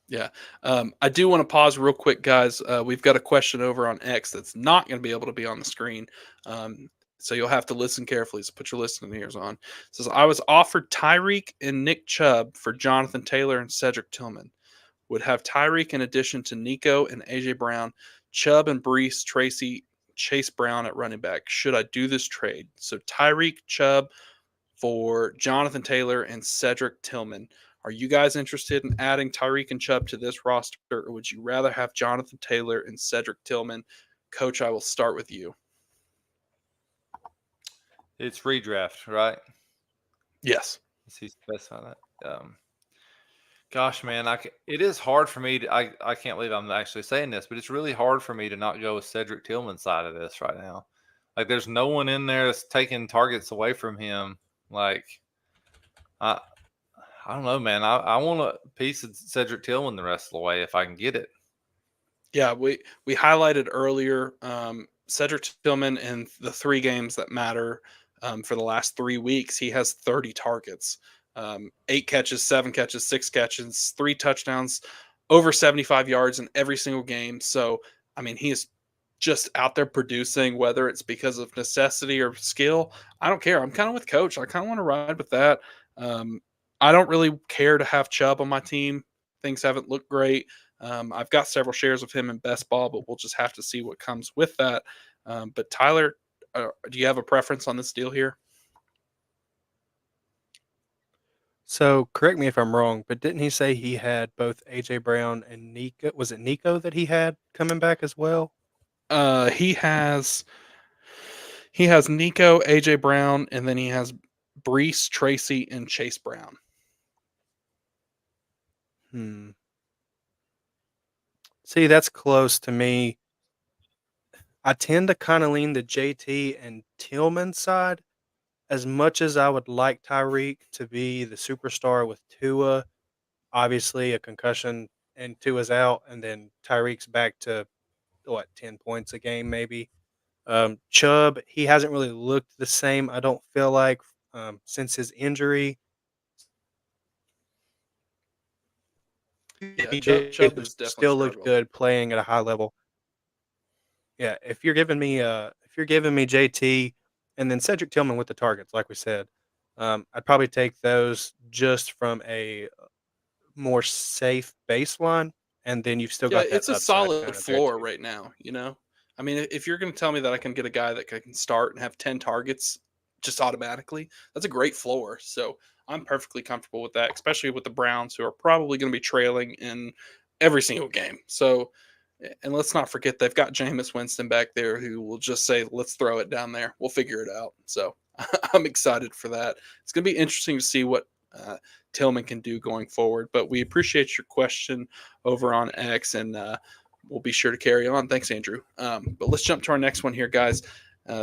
Yeah. I do want to pause real quick, guys. We've got a question over on X that's not going to be able to be on the screen. So you'll have to listen carefully. So put your listening ears on. It says, I was offered Tyreek and Nick Chubb for Jonathan Taylor and Cedric Tillman. Would have Tyreek in addition to Nico and AJ Brown, Chubb and Brees, Tracy, Chase Brown at running back. Should I do this trade? So Tyreek, Chubb for Jonathan Taylor and Cedric Tillman. Are you guys interested in adding Tyreek and Chubb to this roster, or would you rather have Jonathan Taylor and Cedric Tillman? Coach, I will start with you. It's redraft, right? Yes. Does he specify that? Gosh, man, it is hard for me to. I can't believe I'm actually saying this, but it's really hard for me to not go with Cedric Tillman's side of this right now. Like, there's no one in there that's taking targets away from him. Like, I don't know, man. I want a piece of Cedric Tillman the rest of the way if I can get it. Yeah, we highlighted earlier Cedric Tillman in the 3 games that matter for the last 3 weeks. He has 30 targets, 8 catches, 7 catches, 6 catches, 3 touchdowns, over 75 yards in every single game. So, I mean, he is just out there producing, whether it's because of necessity or skill. I don't care. I'm kind of with Coach. I kind of want to ride with that. I don't really care to have Chubb on my team. Things haven't looked great. I've got several shares of him in best ball, but we'll just have to see what comes with that. But Tyler, do you have a preference on this deal here? So correct me if I'm wrong, but didn't he say he had both AJ Brown and Nico? Was it Nico that he had coming back as well? He has Nico, AJ Brown, and then he has Brees, Tracy, and Chase Brown. See, that's close to me. I tend to kind of lean the JT and Tillman side as much as I would like Tyreek to be the superstar with Tua. Obviously, a concussion and Tua's out, and then Tyreek's back to 10 points a game, maybe. Chubb, he hasn't really looked the same, I don't feel like, since his injury. Yeah, He Chubb has definitely still looked struggled. good playing at a high level. Yeah, if you're giving me JT and then Cedric Tillman with the targets, like we said, I'd probably take those just from a more safe baseline, and then you've still Yeah, got that it's a upside solid kind of there floor too. right now, I mean, if you're going to tell me that I can get a guy that can start and have 10 targets just automatically, that's a great floor. So I'm perfectly comfortable with that, especially with the Browns, who are probably going to be trailing in every single game. So, and let's not forget they've got Jameis Winston back there who will just say, let's throw it down there. We'll figure it out. So I'm excited for that. It's going to be interesting to see what Tillman can do going forward. But we appreciate your question over on X. And we'll be sure to carry on. Thanks, Andrew. But let's jump to our next one here, guys.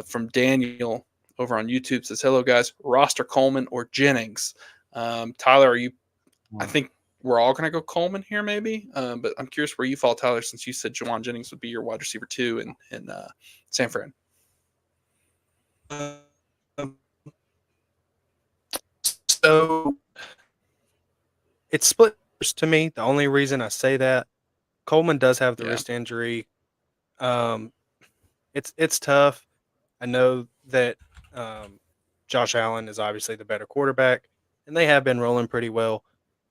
From Daniel over on YouTube says, "Hello, guys. Roster Coleman or Jennings?" Tyler, are you? I think we're all going to go Coleman here, maybe. But I'm curious where you fall, Tyler, since you said Jawan Jennings would be your wide receiver 2 in San Fran. So it's split to me. The only reason I say that, Coleman does have the wrist injury. It's tough. I know that Josh Allen is obviously the better quarterback, and they have been rolling pretty well.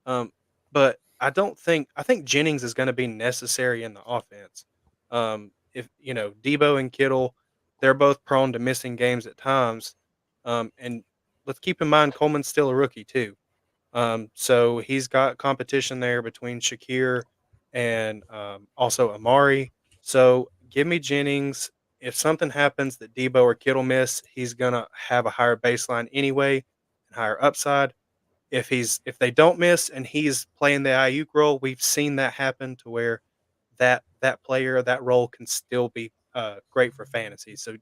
But I think Jennings is going to be necessary in the offense. If Debo and Kittle, they're both prone to missing games at times. And let's keep in mind Coleman's still a rookie too. So he's got competition there between Shakir and also Amari. So give me Jennings. If something happens that Debo or Kittle miss, he's gonna have a higher baseline anyway and higher upside. If they don't miss and he's playing the Ayuk role, we've seen that happen to where that player, that role can still be great for fantasy. So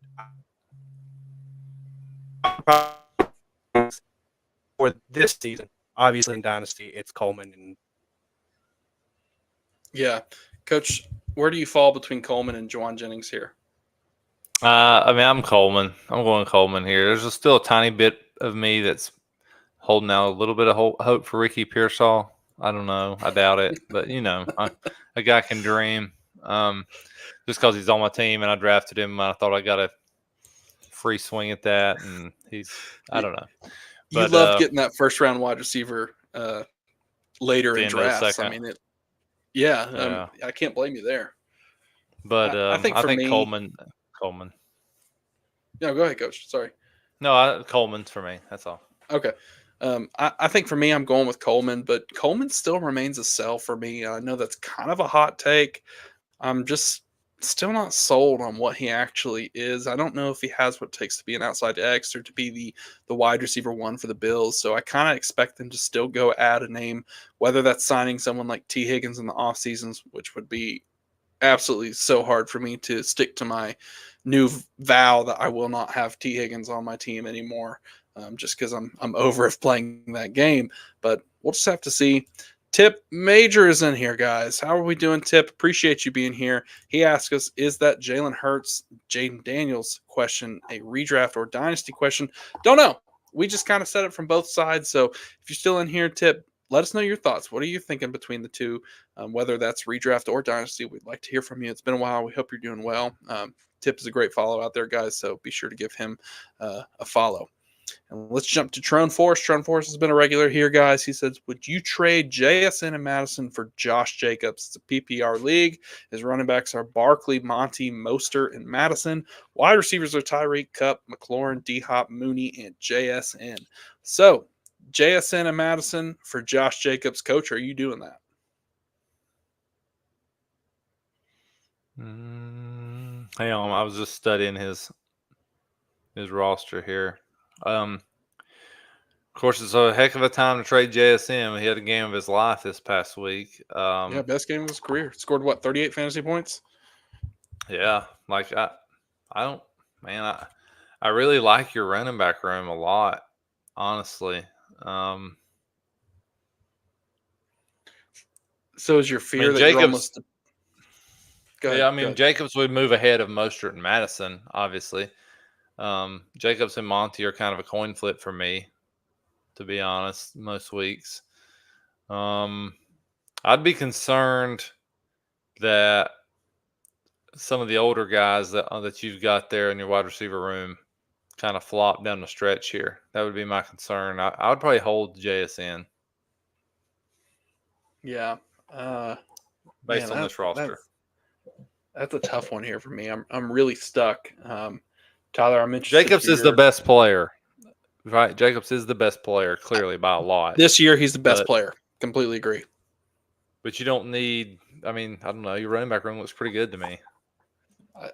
for this season, obviously in Dynasty, it's Coleman. And yeah, Coach, where do you fall between Coleman and Jawan Jennings here? I mean, I'm Coleman. I'm going Coleman here. There's still a tiny bit of me that's holding out a little bit of hope for Ricky Pearsall. I don't know. I doubt it, but a guy can dream. Just because he's on my team and I drafted him, I thought I got a free swing at that, and I don't know. You love getting that first round wide receiver later in drafts. I mean, I can't blame you there. But I think Coleman. No, go ahead, Coach. Sorry. No, Coleman's for me. That's all. Okay. I think for me, I'm going with Coleman, but Coleman still remains a sell for me. I know that's kind of a hot take. I'm just still not sold on what he actually is. I don't know if he has what it takes to be an outside X or to be the wide receiver 1 for the Bills. So I kind of expect them to still go add a name, whether that's signing someone like T. Higgins in the off seasons, which would be absolutely so hard for me to stick to my new vow that I will not have T. Higgins on my team anymore, just because I'm over of playing that game. But we'll just have to see. Tip Major is in here, guys. How are we doing, Tip? Appreciate you being here. He asked us, is that Jalen Hurts, Jaden Daniels question a redraft or dynasty question? Don't know. We just kind of said it from both sides. So if you're still in here, Tip, let us know your thoughts. What are you thinking between the two, whether that's redraft or dynasty? We'd like to hear from you. It's been a while. We hope you're doing well. Tip is a great follow out there, guys, so be sure to give him a follow. And let's jump to Trone Force. Trone Force has been a regular here, guys. He says, would you trade JSN and Madison for Josh Jacobs? It's a PPR league. His running backs are Barkley, Monty, Mostert, and Madison. Wide receivers are Tyreek, Cup, McLaurin, D-Hop, Mooney, and JSN. So, JSN and Madison for Josh Jacobs. Coach, are you doing that? Hang on, I was just studying his roster here. Of course, it's a heck of a time to trade JSM. He had a game of his life this past week. Best game of his career. Scored what, 38 fantasy points? Yeah, like I don't, man. I really like your running back room a lot, honestly. So is your fear that you're almost? Go ahead, Jacobs would move ahead of Mostert and Madison, obviously. Jacobs and Monty are kind of a coin flip for me, to be honest, most weeks. I'd be concerned that some of the older guys that you've got there in your wide receiver room kind of flop down the stretch here. That would be my concern. I would probably hold JSN. Yeah. Based on this roster. That's a tough one here for me. I'm really stuck. Tyler, I'm interested. Jacobs is the best player, right? Jacobs is the best player, clearly by a lot. This year, he's the best player. Completely agree. But you don't need. I mean, I don't know. Your running back room looks pretty good to me.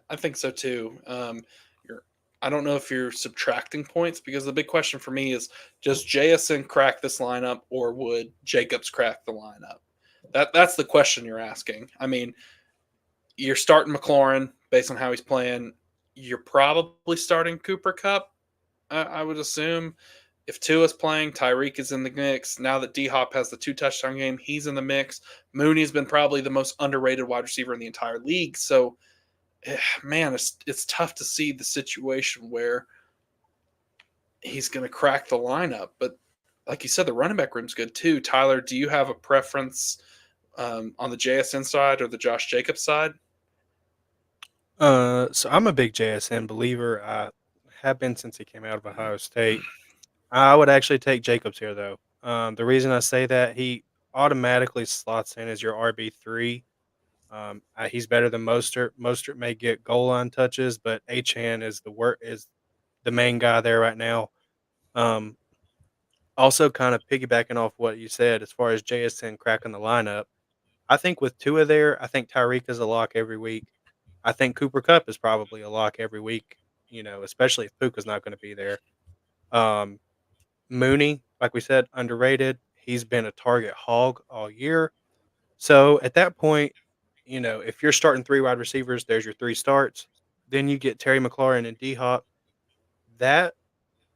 I think so too. I don't know if you're subtracting points, because the big question for me is, does JSN crack this lineup, or would Jacobs crack the lineup? That's the question you're asking. I mean, you're starting McLaurin based on how he's playing. You're probably starting Cooper Cup, I would assume. If Tua's playing, Tyreek is in the mix. Now that D-Hop has the 2 touchdown game, he's in the mix. Mooney's been probably the most underrated wide receiver in the entire league. So, man, it's tough to see the situation where he's going to crack the lineup. But like you said, the running back room's good too. Tyler, do you have a preference on the JSN side or the Josh Jacobs side? So I'm a big JSN believer. I have been since he came out of Ohio State. I would actually take Jacobs here, though. The reason I say that, he automatically slots in as your RB3. He's better than Mostert. Mostert may get goal line touches, but Achan is the main guy there right now. Um, Also, kind of piggybacking off what you said as far as JSN cracking the lineup, I think with Tua there, I think Tyreek is a lock every week. I think Cooper Cup is probably a lock every week. Especially if Puka's not going to be there. Um, Mooney, like we said, underrated. He's been a target hog all year. So at that point, if you're starting three wide receivers, there's your three starts. Then you get Terry McLaurin and D Hop. That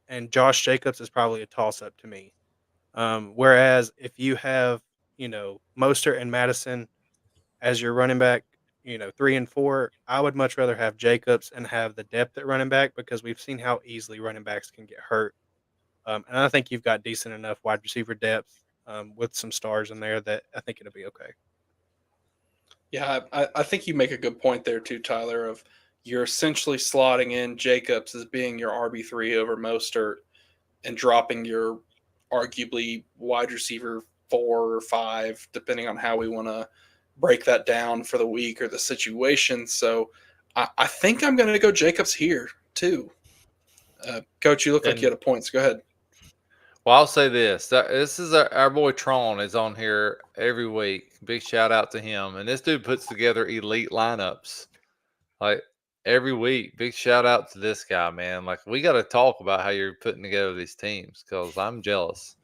and Josh Jacobs is probably a toss up to me. Whereas if you have, Mostert and Madison as your running back, 3 and 4, I would much rather have Jacobs and have the depth at running back because we've seen how easily running backs can get hurt. And I think you've got decent enough wide receiver depth with some stars in there that I think it'll be okay. Yeah, I think you make a good point there too, Tyler. Of you're essentially slotting in Jacobs as being your RB3 over Mostert and dropping your arguably wide receiver 4 or 5, depending on how we want to break that down for the week or the situation. So I think I'm going to go Jacobs here too. Coach, you look like you And had a point. So go ahead. well, I'll say this: this is our boy Tron is on here every week. Big shout out to him. And this dude puts together elite lineups like every week. Big shout out to this guy, man. Like we got to talk about how you're putting together these teams because I'm jealous.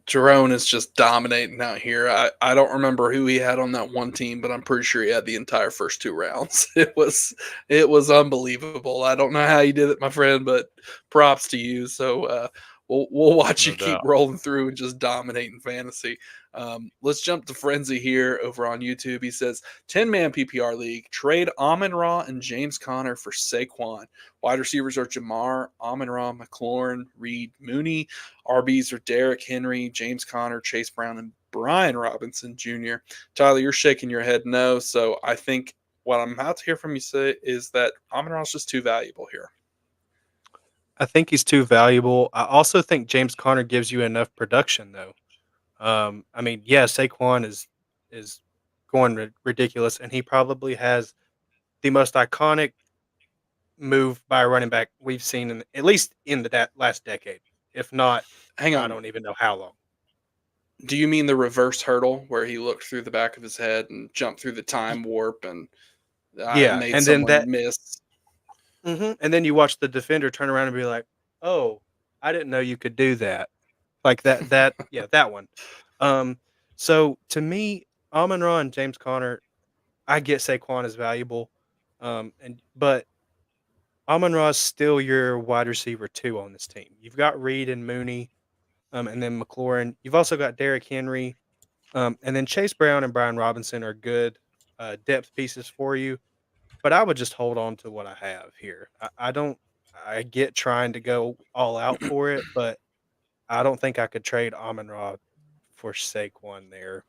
Jerome is just dominating out here. I don't remember who he had on that one team, but I'm pretty sure he had the entire first 2 rounds. It was unbelievable. I don't know how you did it, my friend, but props to you. So we'll watch you No keep doubt. rolling through and just dominating fantasy. Let's jump to Frenzy here over on YouTube. He says 10-man PPR league, trade Amon Ra and James Conner for Saquon. Wide receivers are Jamar, Amon Ra, McLaurin, Reed, Mooney. RBs are Derrick Henry, James Conner, Chase Brown, and Brian Robinson Jr. Tyler, you're shaking your head no. So I think what I'm about to hear from you say is that Amon Ra is just too valuable here. I think he's too valuable. I also think James Conner gives you enough production, though. I mean, yeah, Saquon is going ridiculous, and he probably has the most iconic move by a running back we've seen in at least in the last decade. If not, Hang I on. don't even know how long. Do you mean the reverse hurdle where he looked through the back of his head and jumped through the Y- time warp and Yeah, made and then someone miss? and then you watch the defender turn around and be like, "Oh, I didn't know you could do that." Like yeah, that one. Um, so to me, Amon Ra and James Conner, I get Saquon is valuable, but Amon Ra is still your wide receiver 2 on this team. You've got Reed and Mooney, and then McLaurin. You've also got Derrick Henry, and then Chase Brown and Brian Robinson are good depth pieces for you. But I would just hold on to what I have here. I don't. I get trying to go all out for it, but I don't think I could trade Amon Ra for Saquon there.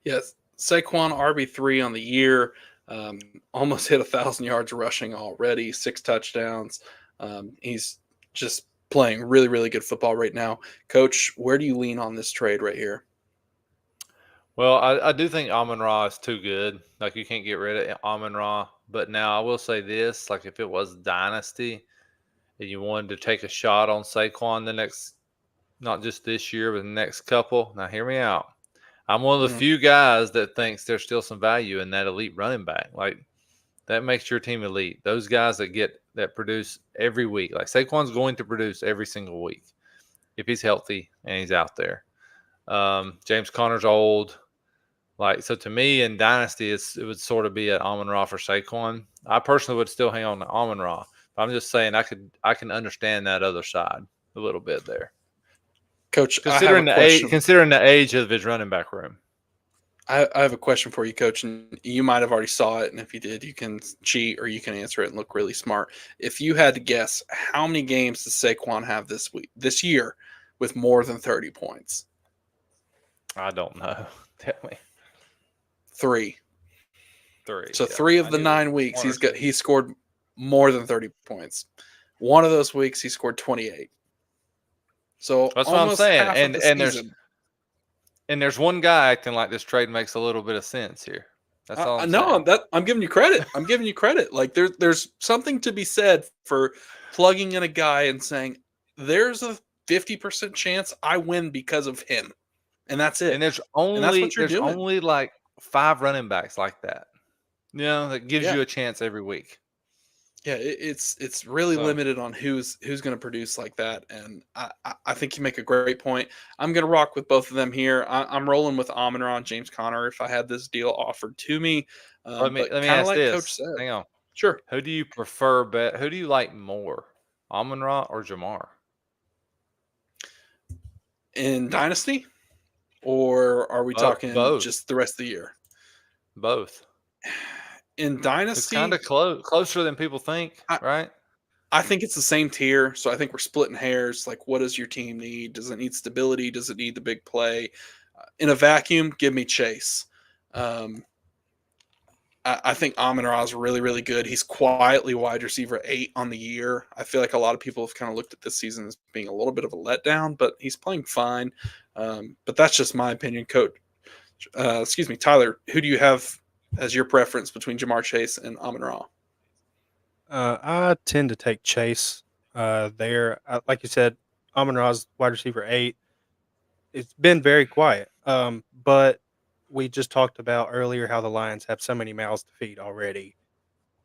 Yes, Saquon RB3 on the year, almost hit 1,000 yards rushing already, 6 touchdowns. He's just playing really, really good football right now. Coach, where do you lean on this trade right here? Well, I do think Amon Ra is too good. Like you can't get rid of Amon Ra. But now I will say this: like if it was Dynasty and you wanted to take a shot on Saquon the next, not just this year, but the next couple. Now hear me out. I'm one of the Mm. few guys that thinks there's still some value in that elite running back. Like that makes your team elite. Those guys that produce every week. Like Saquon's going to produce every single week if he's healthy and he's out there. James Conner's old. Like, so to me in Dynasty, it would sort of be an Amon-Ra for Saquon. I personally would still hang on to Amon-Ra. But I'm just saying I can understand that other side a little bit there. Coach, I have a question. Considering the age of his running back room. I have a question for you, Coach, and you might have already saw it, and if you did, you can cheat or you can answer it and look really smart. If you had to guess, how many games does Saquon have this year, with more than 30 points? I don't know. Tell me. 3. 3. So yeah. 3 of the 9 weeks he scored more than 30 points. One of those weeks he scored 28. So that's what I'm saying. half of the season. There's one guy acting like this trade makes a little bit of sense here. That's all I'm saying. I'm giving you credit. I'm giving you credit. Like there's something to be said for plugging in a guy and saying there's a 50% chance I win because of him, and that's it. And that's what you're doing. only like 5 running backs like that. You know, that gives Yeah. you a chance every week. Yeah, it's really limited on who's going to produce like that, and I think you make a great point. I'm going to rock with both of them here. I'm rolling with Amon-Ra and James Conner if I had this deal offered to me. Let me but ask like this. Coach said, Hang on. Sure. Who do you prefer? Who do you like more, Amon-Ra or Jamar? In Dynasty, or are we talking both. just the rest of the year? Both. In Dynasty, it's kind of closer than people think, right? I think it's the same tier, so I think we're splitting hairs. Like, what does your team need? Does it need stability? Does it need the big play? In a vacuum, give me Chase. I think Amon-Ra is really, really good. He's quietly wide receiver 8 on the year. I feel like a lot of people have kind of looked at this season as being a little bit of a letdown, but he's playing fine. But that's just my opinion. Coach, excuse me, Tyler, who do you have as your preference between Jamar Chase and Amon-Ra? I tend to take Chase there. Like you said, Amon-Ra's wide receiver 8. It's been very quiet. But we just talked about earlier how the Lions have so many mouths to feed already.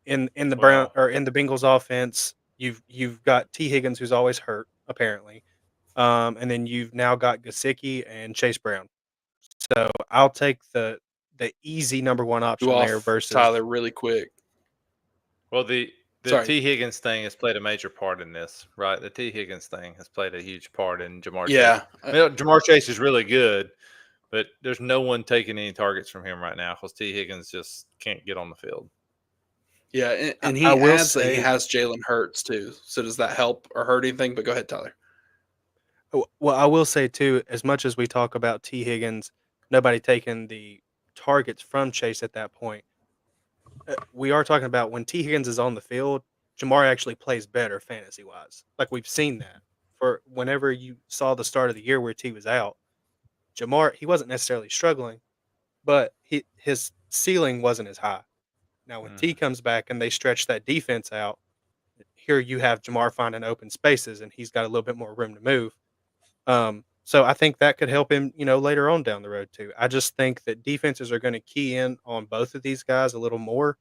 In the in the Bengals offense, you've got T. Higgins, who's always hurt, apparently. And then you've now got Gesicki and Chase Brown. So I'll take the easy number one option there versus Tyler really quick. Well, the T. Higgins thing has played a major part in this, right? The T. Higgins thing has played a huge part in Jamar Chase. Jamar Chase is really good, but there's no one taking any targets from him right now because T. Higgins just can't get on the field. Yeah, and he adds that he has Jalen Hurts too. So does that help or hurt anything? But go ahead, Tyler. Well, I will say too, as much as we talk about T. Higgins, nobody taking the targets from Chase at that point. We are talking about when T. Higgins is on the field, Jamar actually plays better fantasy-wise. Like, we've seen that. For whenever you saw the start of the year where T was out, Jamar, he wasn't necessarily struggling, but his ceiling wasn't as high. Now, when T comes back and they stretch that defense out, here you have Jamar finding open spaces, and he's got a little bit more room to move. So I think that could help him, later on down the road too. I just think that defenses are going to key in on both of these guys a little more.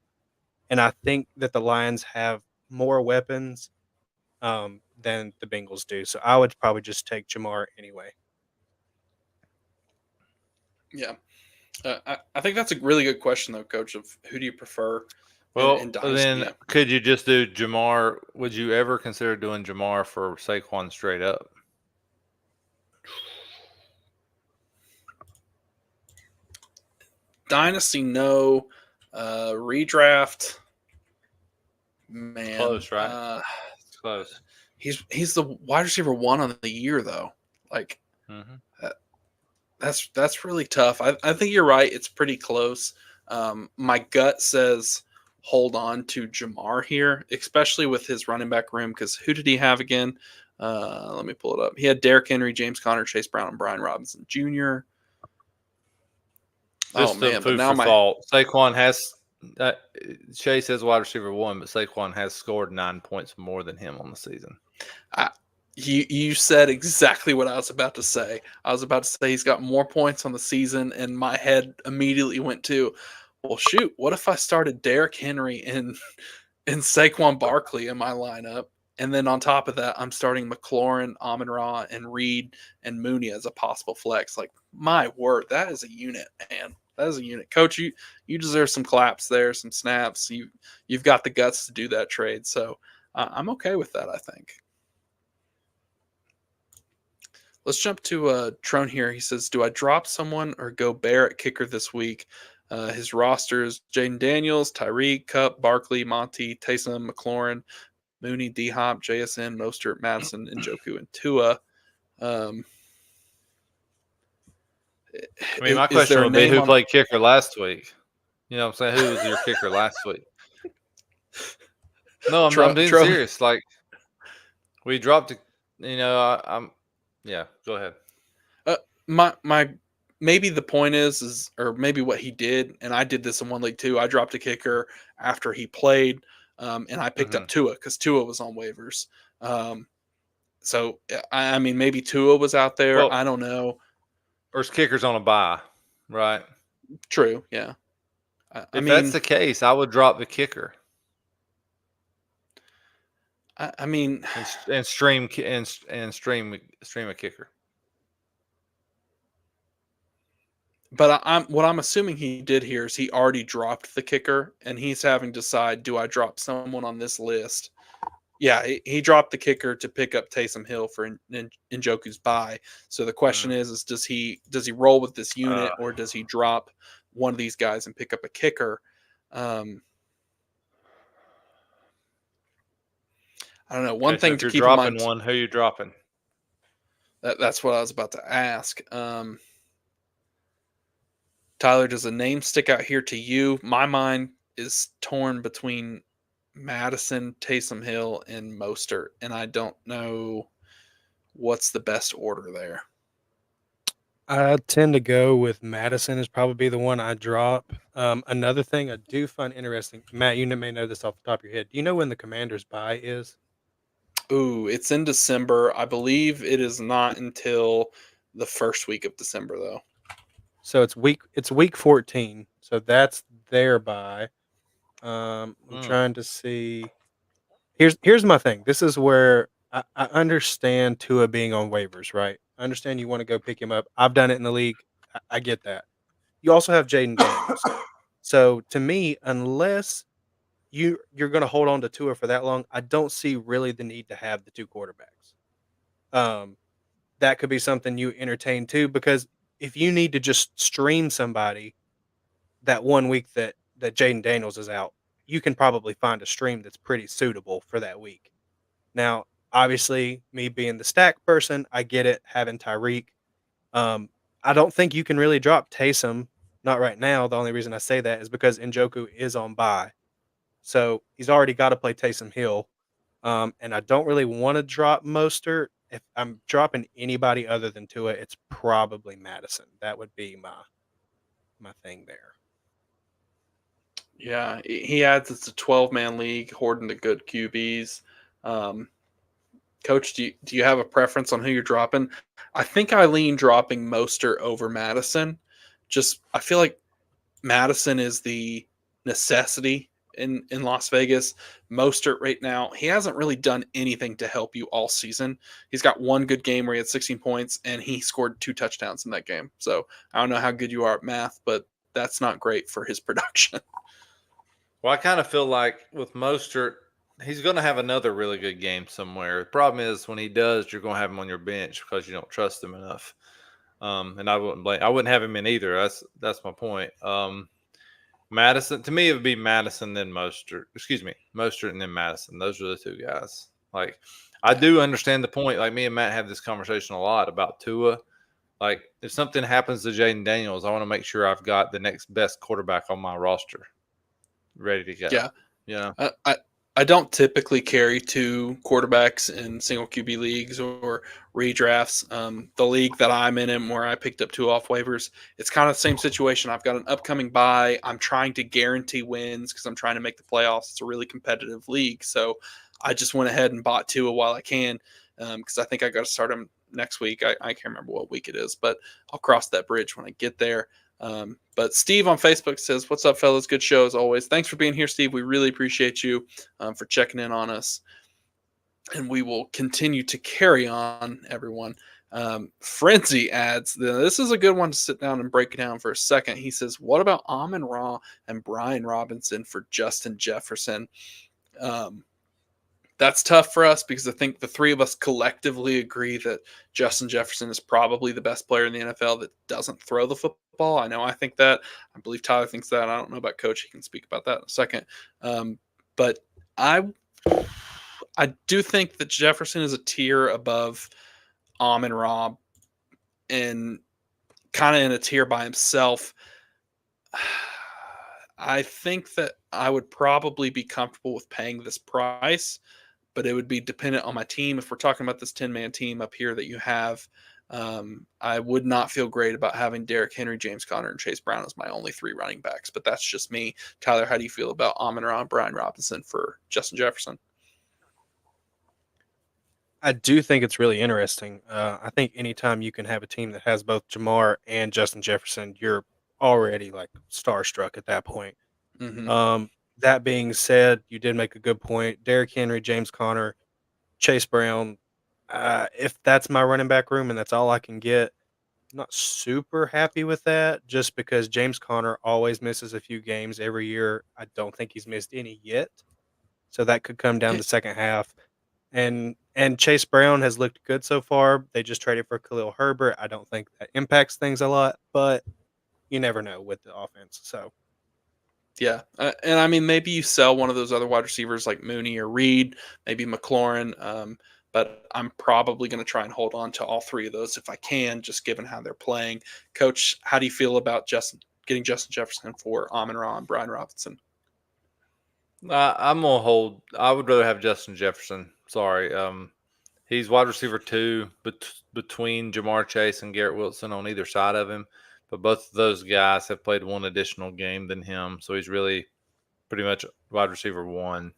And I think that the Lions have more weapons than the Bengals do. So I would probably just take Jamar anyway. Yeah. I think that's a really good question, though, Coach, of who do you prefer? Well, then could you just do Jamar? Would you ever consider doing Jamar for Saquon straight up? Dynasty, no. Redraft, man. Close, right? It's close. He's the wide receiver 1 on the year, though. Like, that's really tough. I think you're right. It's pretty close. My gut says hold on to Jamar here, especially with his running back room, because who did he have again? Let me pull it up. He had Derrick Henry, James Conner, Chase Brown, and Brian Robinson Jr. Just food for thought. Saquon has Chase has wide receiver 1, but Saquon has scored 9 points more than him on the season. You said exactly what I was about to say. I was about to say he's got more points on the season, and my head immediately went to, well, shoot, what if I started Derrick Henry and Saquon Barkley in my lineup? And then on top of that, I'm starting McLaurin, Amon-Ra, and Reed and Mooney as a possible flex. Like, my word, that is a unit, man. as a unit. Coach, you deserve some claps there, some snaps. You've got the guts to do that trade. So I'm okay with that, I think. Let's jump to Trone here. He says, do I drop someone or go Bear at kicker this week? His roster is Jaden Daniels, Tyreek, Cup, Barkley, Monty, Taysom, McLaurin, Mooney, D-Hop, JSN, Mostert, Madison, Njoku, and Tua. I mean, my Is question there a would be name who on played kicker last week? You know what I'm saying? Who was your kicker last week? No, I'm being Trone? serious. Like, we dropped, I'm, yeah, go ahead. My maybe the point is or maybe what he did, and I did this in one league too. I dropped a kicker after he played, and I picked up Tua because Tua was on waivers. So I mean, maybe Tua was out there. Well, I don't know. Or his kicker's on a bye, right? True, yeah. I If mean, that's the case, I would drop the kicker I mean, and stream a kicker. but what I'm assuming he did here is he already dropped the kicker, and he's having to decide: do I drop someone on this list? Yeah, he dropped the kicker to pick up Taysom Hill for Njoku's bye. So the question is does he roll with this unit or does he drop one of these guys and pick up a kicker? I don't know. One thing if to you're keep in mind. dropping one, who are you dropping? That's what I was about to ask. Tyler, does a name stick out here to you? My mind is torn between Madison, Taysom Hill, and Mostert, and I don't know what's the best order there. I tend to go with Madison is probably the one I drop. Another thing I do find interesting, Matt, you may know this off the top of your head. Do you know when the Commanders' bye is? Ooh, it's in December. I believe it is not until the first week of December, though. So it's week 14. So that's their bye. I'm trying to see. Here's my thing. This is where I understand Tua being on waivers, right? I understand you want to go pick him up. I've done it in the league. I get that. You also have Jaden Daniels. So to me, unless you're going to hold on to Tua for that long, I don't see really the need to have the two quarterbacks. That could be something you entertain too, because if you need to just stream somebody that 1 week that Jaden Daniels is out, you can probably find a stream that's pretty suitable for that week. Now, obviously, me being the stack person, I get it having Tyreek. I don't think you can really drop Taysom, not right now. The only reason I say that is because Njoku is on bye. So he's already got to play Taysom Hill. And I don't really want to drop Mostert. If I'm dropping anybody other than Tua, it's probably Madison. That would be my thing there. Yeah, he adds it's a 12-man league, hoarding the good QBs. Coach, do you have a preference on who you're dropping? I think I lean dropping Mostert over Madison. Just I feel like Madison is the necessity in Las Vegas. Mostert right now, he hasn't really done anything to help you all season. He's got one good game where he had 16 points and he scored 2 touchdowns in that game. So I don't know how good you are at math, but that's not great for his production. Well, I kind of feel like with Mostert, he's going to have another really good game somewhere. The problem is when he does, you're going to have him on your bench because you don't trust him enough. And I wouldn't have him in either. That's my point. Madison, to me, it would be Madison then Mostert. Excuse me, Mostert and then Madison. Those are the two guys. Like, I do understand the point. Like, me and Matt have this conversation a lot about Tua. Like, if something happens to Jaden Daniels, I want to make sure I've got the next best quarterback on my roster ready to go. Yeah. Yeah. I don't typically carry 2 quarterbacks in single QB leagues or redrafts. The league that I'm in where I picked up 2 off waivers, it's kind of the same situation. I've got an upcoming bye. I'm trying to guarantee wins because I'm trying to make the playoffs. It's a really competitive league. So I just went ahead and bought Tua while I can because I think I got to start him next week. I can't remember what week it is, but I'll cross that bridge when I get there. But Steve on Facebook says, what's up, fellas? Good show as always. Thanks for being here, Steve. We really appreciate you for checking in on us. And we will continue to carry on, everyone. Frenzy adds, this is a good one to sit down and break it down for a second. He says, what about Amon Ra and Brian Robinson for Justin Jefferson? That's tough for us because I think the three of us collectively agree that Justin Jefferson is probably the best player in the NFL that doesn't throw the football. I know I think that. I believe Tyler thinks that. I don't know about Coach. He can speak about that in a second. But I do think that Jefferson is a tier above Amon Ra and kind of in a tier by himself. I think that I would probably be comfortable with paying this price, but it would be dependent on my team. If we're talking about this 10-man team up here that you have, I would not feel great about having Derrick Henry, James Conner, and Chase Brown as my only three running backs. But that's just me. Tyler, how do you feel about Amon-Ra and Brian Robinson for Justin Jefferson? I do think it's really interesting. I think anytime you can have a team that has both Jamar and Justin Jefferson, you're already like starstruck at that point. Mm-hmm. That being said, you did make a good point. Derrick Henry, James Conner, Chase Brown. If that's my running back room and that's all I can get, I'm not super happy with that just because James Conner always misses a few games every year. I don't think he's missed any yet. So that could come down the second half. And Chase Brown has looked good so far. They just traded for Khalil Herbert. I don't think that impacts things a lot, but you never know with the offense. So Yeah, and I mean maybe you sell one of those other wide receivers like Mooney or Reed, maybe McLaurin. But I'm probably going to try and hold on to all three of those if I can, just given how they're playing. Coach, how do you feel about getting Justin Jefferson for Amon-Ra and Brian Robinson? I'm gonna hold. I would rather have Justin Jefferson. Sorry. He's wide receiver 2 between Jamar Chase and Garrett Wilson on either side of him. But both of those guys have played one additional game than him, so he's really pretty much wide receiver 1.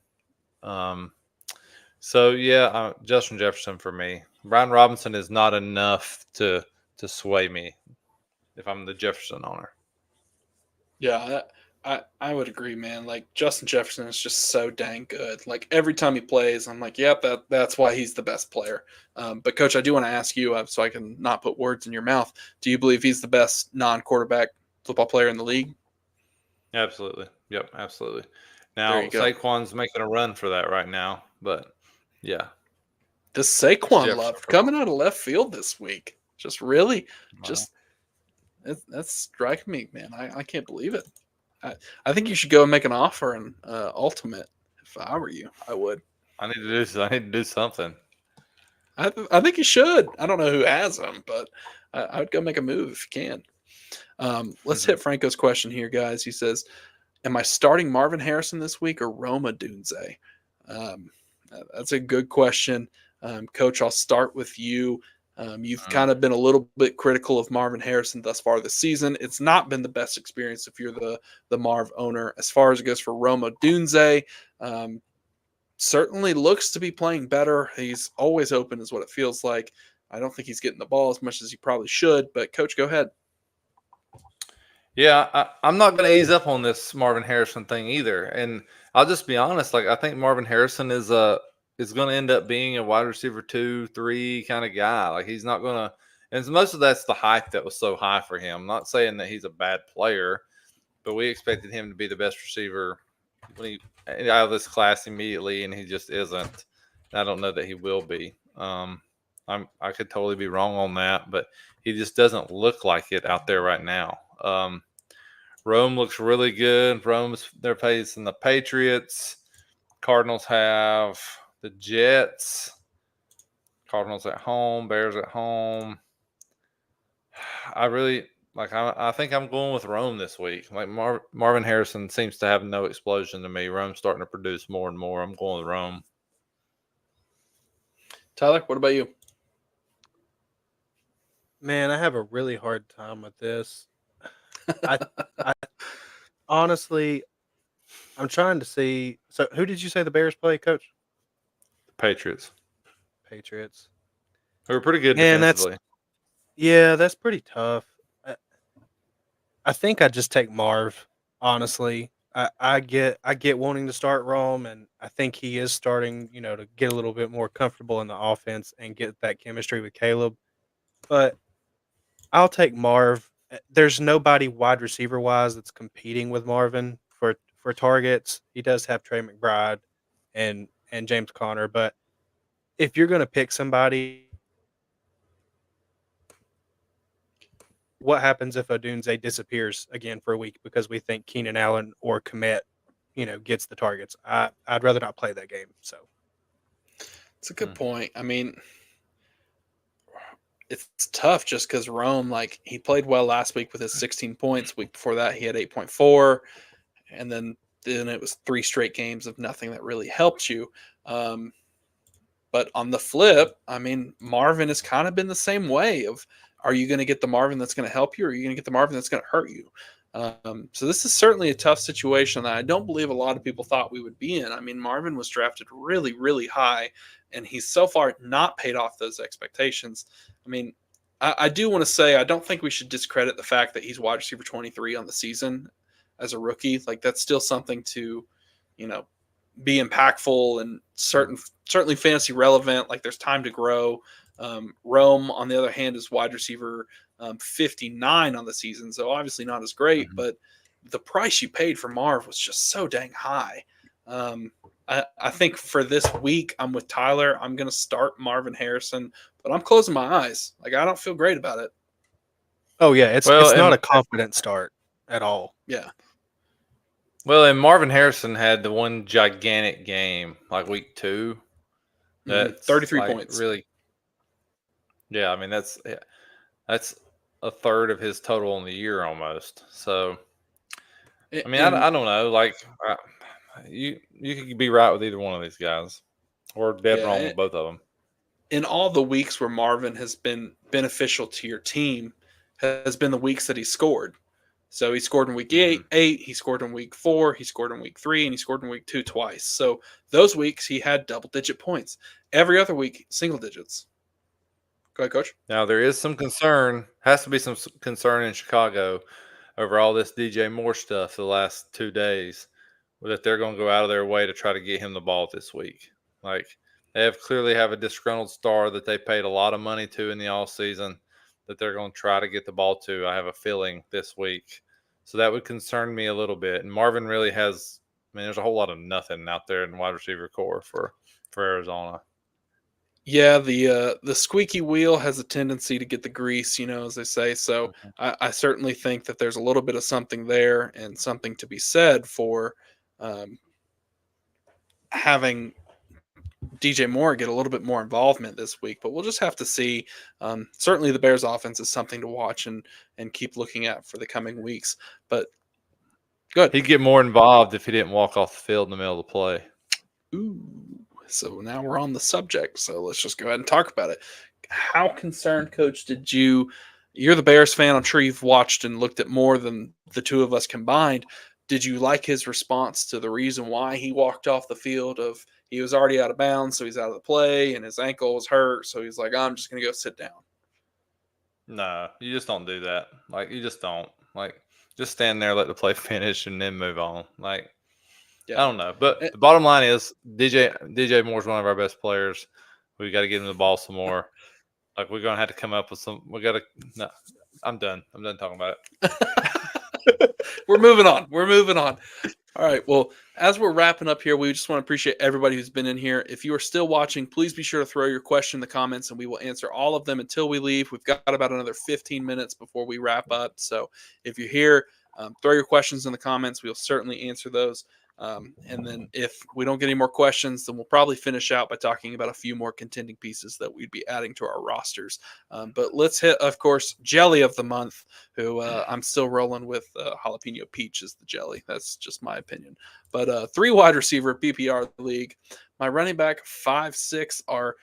So yeah, Justin Jefferson for me. Brian Robinson is not enough to sway me if I'm the Jefferson owner. Yeah, I would agree, man. Like Justin Jefferson is just so dang good. Like every time he plays, I'm like, yep, that's why he's the best player. But Coach, I do want to ask you, so I can not put words in your mouth. Do you believe he's the best non-quarterback football player in the league? Absolutely. Yep, absolutely. There Now you go. Saquon's making a run for that right now, but yeah, This it's Saquon Jefferson love for me. coming out of left field this week. Just really, Wow. just that's striking me, man. I can't believe it. I think you should go and make an offer in Ultimate. If I were you, I would. I need to do something. I think you should. I don't know who has them, but I would go make a move if you can. Let's hit Franco's question here, guys. He says, am I starting Marvin Harrison this week or Roma Dunze? That's a good question. Coach, I'll start with you. You've kind of been a little bit critical of Marvin Harrison thus far this season. It's not been the best experience if you're the Marv owner. As far as it goes for Roma Dunze, certainly looks to be playing better. He's always open, is what it feels like. I don't think he's getting the ball as much as he probably should. But Coach, go ahead. Yeah, I'm not going to ease up on this Marvin Harrison thing either. And I'll just be honest. Like I think Marvin Harrison is going to end up being a wide receiver 2, 3 kind of guy. Like he's not going to. And most of that's the hype that was so high for him. I'm not saying that he's a bad player, but we expected him to be the best receiver when he out of this class immediately, and he just isn't. I don't know that he will be. I could totally be wrong on that, but he just doesn't look like it out there right now. Rome looks really good. They're facing the Patriots. Cardinals have the Jets. Cardinals at home. Bears at home. I think I'm going with Rome this week. Like Marvin Harrison seems to have no explosion to me. Rome's starting to produce more and more. I'm going with Rome. Tyler, what about you? man, I have a really hard time with this. I honestly, I'm trying to see. So, who did you say the Bears play, Coach? Patriots. Patriots. They were pretty good Man, defensively. that's pretty tough. I think I just take Marv. Honestly, I get wanting to start Rome, and I think he is starting, to get a little bit more comfortable in the offense and get that chemistry with Caleb. but I'll take Marv. There's nobody wide receiver wise that's competing with Marvin for targets. He does have Trey McBride and James Conner, but if you're going to pick somebody, what happens if Odunze disappears again for a week because we think Keenan Allen or Komet, gets the targets? I'd rather not play that game. So It's a good point. I mean, it's tough just because Rome, like, he played well last week with his 16 points. Week before that, he had 8.4, and then it was 3 straight games of nothing that really helped you. But on the flip, I mean, Marvin has kind of been the same way of, are you going to get the Marvin that's going to help you, or are you going to get the Marvin that's going to hurt you? So this is certainly a tough situation that I don't believe a lot of people thought we would be in. I mean, Marvin was drafted really, really high, and he's so far not paid off those expectations. I mean, I do want to say I don't think we should discredit the fact that he's wide receiver 23 on the season as a rookie. Like, that's still something to, you know, be impactful and certainly fantasy relevant. Like, there's time to grow. Rome, on the other hand, is wide receiver 59 on the season, so obviously not as great. But the price you paid for Marv was just so dang high. I think for this week, I'm with Tyler. I'm going to start Marvin Harrison, but I'm closing my eyes. Like, I don't feel great about it. oh yeah, it's Well, not and a confident start at all. Yeah. well, and Marvin Harrison had the one gigantic game like week 2. That's 33 like points. really, yeah. I mean, that's a third of his total in the year almost. So, I mean, I don't know. Like, you could be right with either one of these guys, or dead wrong with both of them. In all the weeks where Marvin has been beneficial to your team has been the weeks that he scored. So he scored in week eight, he scored in week 4, he scored in week 3, and he scored in week 2 twice. So those weeks he had double-digit points. Every other week, single digits. Go ahead, Coach. Now there is some concern. Has to be some concern in Chicago over all this DJ Moore stuff the last 2 days, that they're going to go out of their way to try to get him the ball this week. Like, they clearly have a disgruntled star that they paid a lot of money to in the offseason that they're going to try to get the ball to, I have a feeling, this week. So that would concern me a little bit. And Marvin really has, I mean, there's a whole lot of nothing out there in the wide receiver core for Arizona. Yeah, the squeaky wheel has a tendency to get the grease, as they say. So I certainly think that there's a little bit of something there and something to be said for having DJ Moore get a little bit more involvement this week, but we'll just have to see. Certainly, the Bears' offense is something to watch and keep looking at for the coming weeks. But good. He'd get more involved if he didn't walk off the field in the middle of the play. Ooh, so now we're on the subject. So let's just go ahead and talk about it. How concerned, Coach, did you? You're the Bears fan. I'm sure you've watched and looked at more than the two of us combined. Did you like his response to the reason why he walked off the field? Of he was already out of bounds, so he's out of the play, and his ankle was hurt, so he's like, I'm just going to go sit down. No, you just don't do that. Like, you just don't. Like, just stand there, let the play finish, and then move on. Like, I don't know. But the bottom line is DJ Moore's one of our best players. We got to get him the ball some more. Like, we're going to have to come up with some. We got to. No, I'm done. I'm done talking about it. We're moving on. All right. Well, as we're wrapping up here, we just want to appreciate everybody who's been in here. If you are still watching, please be sure to throw your question in the comments, and we will answer all of them until we leave. We've got about another 15 minutes before we wrap up. So if you're here, throw your questions in the comments. We'll certainly answer those. And then if we don't get any more questions, then we'll probably finish out by talking about a few more contending pieces that we'd be adding to our rosters. But let's hit, of course, Jelly of the Month, who I'm still rolling with Jalapeno Peach as the jelly. That's just my opinion. But 3 wide receiver PPR league. My running back 5, 6 are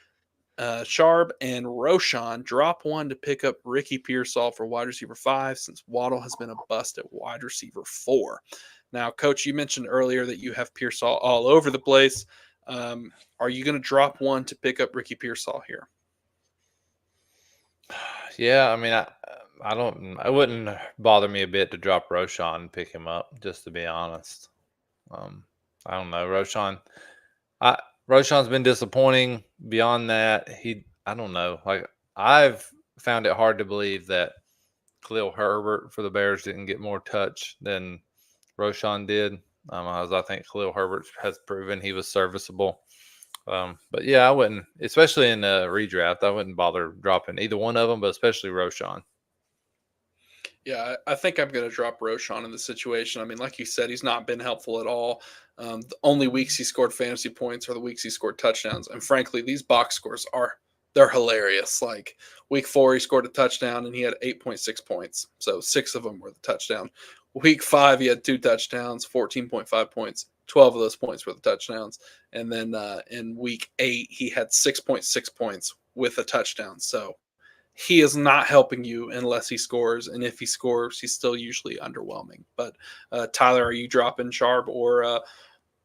Sharp and Roshan. Drop 1 to pick up Ricky Pearsall for wide receiver 5, since Waddle has been a bust at wide receiver 4. Now, Coach, you mentioned earlier that you have Pearsall all over the place. Are you going to drop 1 to pick up Ricky Pearsall here? Yeah, I mean, it wouldn't bother me a bit to drop Roshan and pick him up, just to be honest. I don't know. Roshan's been disappointing. Beyond that, I don't know. Like, I've found it hard to believe that Khalil Herbert for the Bears didn't get more touch than Roschon did. As I think Khalil Herbert has proven he was serviceable. But yeah, I wouldn't, especially in a redraft, I wouldn't bother dropping either one of them, but especially Roschon. Yeah, I think I'm going to drop Roschon in this situation. I mean, like you said, he's not been helpful at all. The only weeks he scored fantasy points are the weeks he scored touchdowns. And frankly, these box scores they're hilarious. Like week 4, he scored a touchdown and he had 8.6 points. So 6 of them were the touchdown. Week 5, he had 2 touchdowns, 14.5 points. 12 of those points were the touchdowns. And then in week 8, he had 6.6 points with a touchdown. So he is not helping you unless he scores. And if he scores, he's still usually underwhelming. But Tyler, are you dropping Sharp or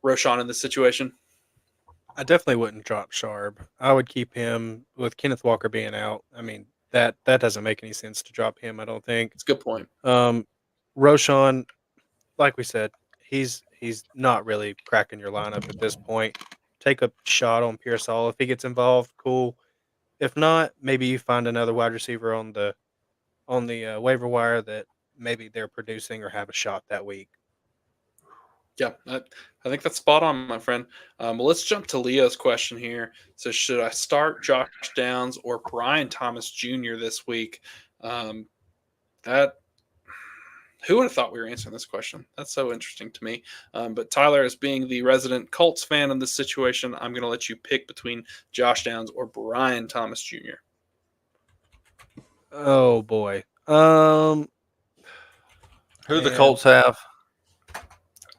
Roschon in this situation? I definitely wouldn't drop Sharp. I would keep him with Kenneth Walker being out. I mean, that doesn't make any sense to drop him, I don't think. It's a good point. Roschon, like we said, he's not really cracking your lineup at this point. Take a shot on Pearsall. If he gets involved, cool. If not, maybe you find another wide receiver on the waiver wire that maybe they're producing or have a shot that week. Yeah, I think that's spot on, my friend. Well, let's jump to Leo's question here. So, should I start Josh Downs or Brian Thomas Jr. this week? That who would have thought we were answering this question? That's so interesting to me. But Tyler, as being the resident Colts fan in this situation, I'm going to let you pick between Josh Downs or Brian Thomas Jr. Oh boy. Who do the Colts have?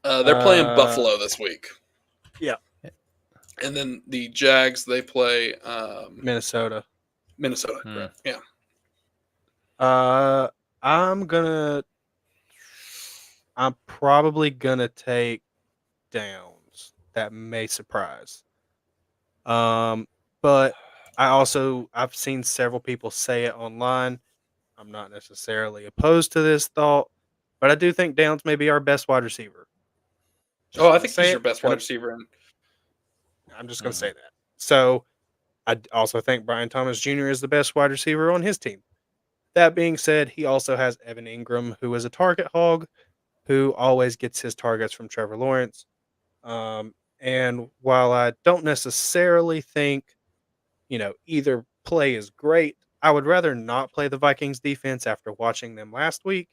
They're playing Buffalo this week. Yeah. And then the Jags, they play Minnesota. Correct. Yeah. I'm probably gonna take Downs. That may surprise. But I've seen several people say it online. I'm not necessarily opposed to this thought, but I do think Downs may be our best wide receiver. I think he's your best wide receiver. I'm just going to say that. So I also think Brian Thomas Jr. is the best wide receiver on his team. That being said, he also has Evan Ingram, who is a target hog, who always gets his targets from Trevor Lawrence. And while I don't necessarily think, either play is great, I would rather not play the Vikings defense after watching them last week.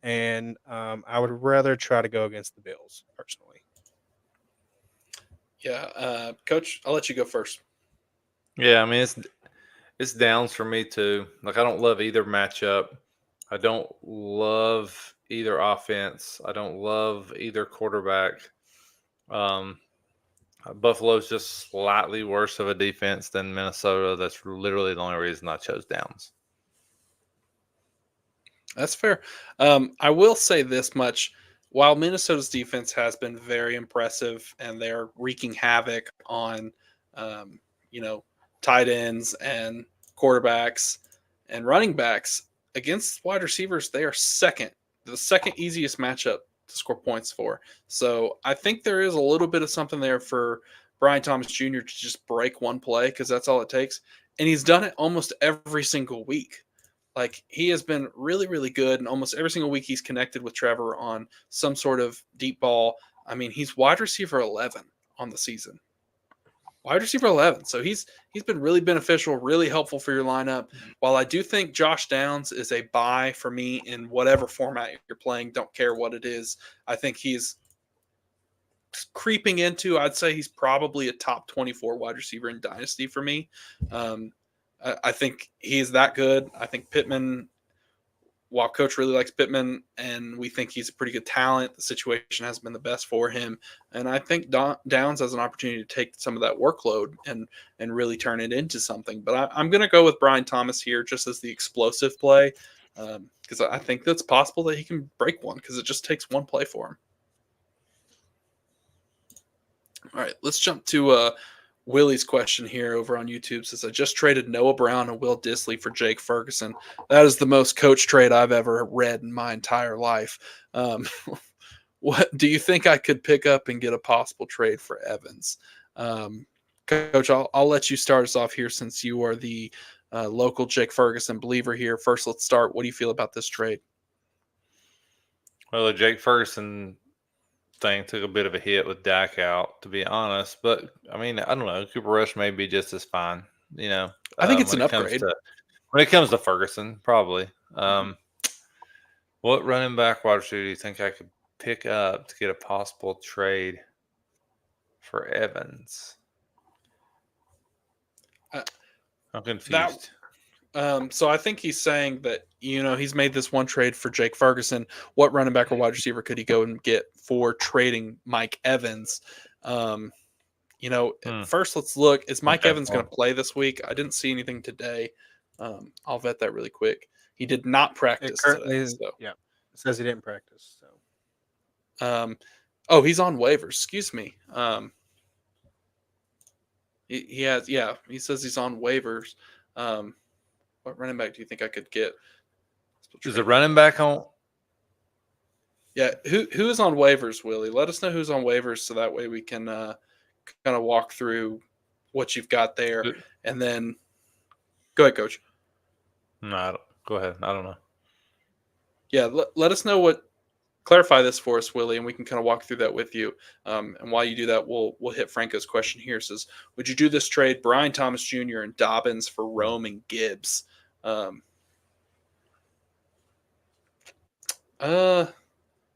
And I would rather try to go against the Bills personally. Yeah, Coach, I'll let you go first. Yeah, I mean it's Downs for me too. Like I don't love either matchup. I don't love either offense. I don't love either quarterback. Buffalo's just slightly worse of a defense than Minnesota. That's literally the only reason I chose Downs. That's fair. I will say this much. While Minnesota's defense has been very impressive and they're wreaking havoc on, tight ends and quarterbacks and running backs, against wide receivers, they are the second easiest matchup to score points for. So I think there is a little bit of something there for Brian Thomas Jr. to just break one play because that's all it takes. And he's done it almost every single week. Like he has been really, really good. And almost every single week he's connected with Trevor on some sort of deep ball. I mean, he's wide receiver 11 on the season. Wide receiver 11. So he's been really beneficial, really helpful for your lineup. While I do think Josh Downs is a buy for me in whatever format you're playing, don't care what it is. I think he's creeping into, I'd say he's probably a top 24 wide receiver in Dynasty for me. I think he's that good. I think Pittman, while Coach really likes Pittman and we think he's a pretty good talent, the situation hasn't been the best for him. And I think Downs has an opportunity to take some of that workload and really turn it into something. But I'm going to go with Brian Thomas here just as the explosive play because I think that's possible that he can break one because it just takes one play for him. All right, let's jump to Willie's question here over on YouTube. Says, I just traded Noah Brown and Will Dissly for Jake Ferguson. That is the most coach trade I've ever read in my entire life. What do you think I could pick up and get a possible trade for Evans? Coach, I'll let you start us off here since you are the local Jake Ferguson believer here. First, let's start. What do you feel about this trade? Well, the Jake Ferguson thing took a bit of a hit with Dak out, to be honest. But I mean, I don't know. Cooper Rush may be just as fine. I think it's When an it comes upgrade. to Ferguson, probably. Mm-hmm. What running back wide receiver do you think I could pick up to get a possible trade for Evans? Uh, I'm that confused. So I think he's saying that he's made this one trade for Jake Ferguson. What running back or wide receiver could he go and get for trading Mike Evans? First let's look. Is Mike Okay. Evans going to play this week? I didn't see anything today. I'll vet that really quick. He did not It practice currently today. is, So, yeah. It says he didn't practice. So he's on waivers. Excuse me. He has, yeah. He says he's on waivers. What running back do you think I could get? Is the running back on? Yeah, who is on waivers, Willie? Let us know who's on waivers so that way we can kind of walk through what you've got there, and then go ahead, Coach. No, go ahead. I don't know. Yeah, let us know clarify this for us, Willie, and we can kind of walk through that with you. And while you do that, we'll hit Franco's question here. It says, would you do this trade, Brian Thomas Jr. and Dobbins for Rome and Gibbs? Tyler,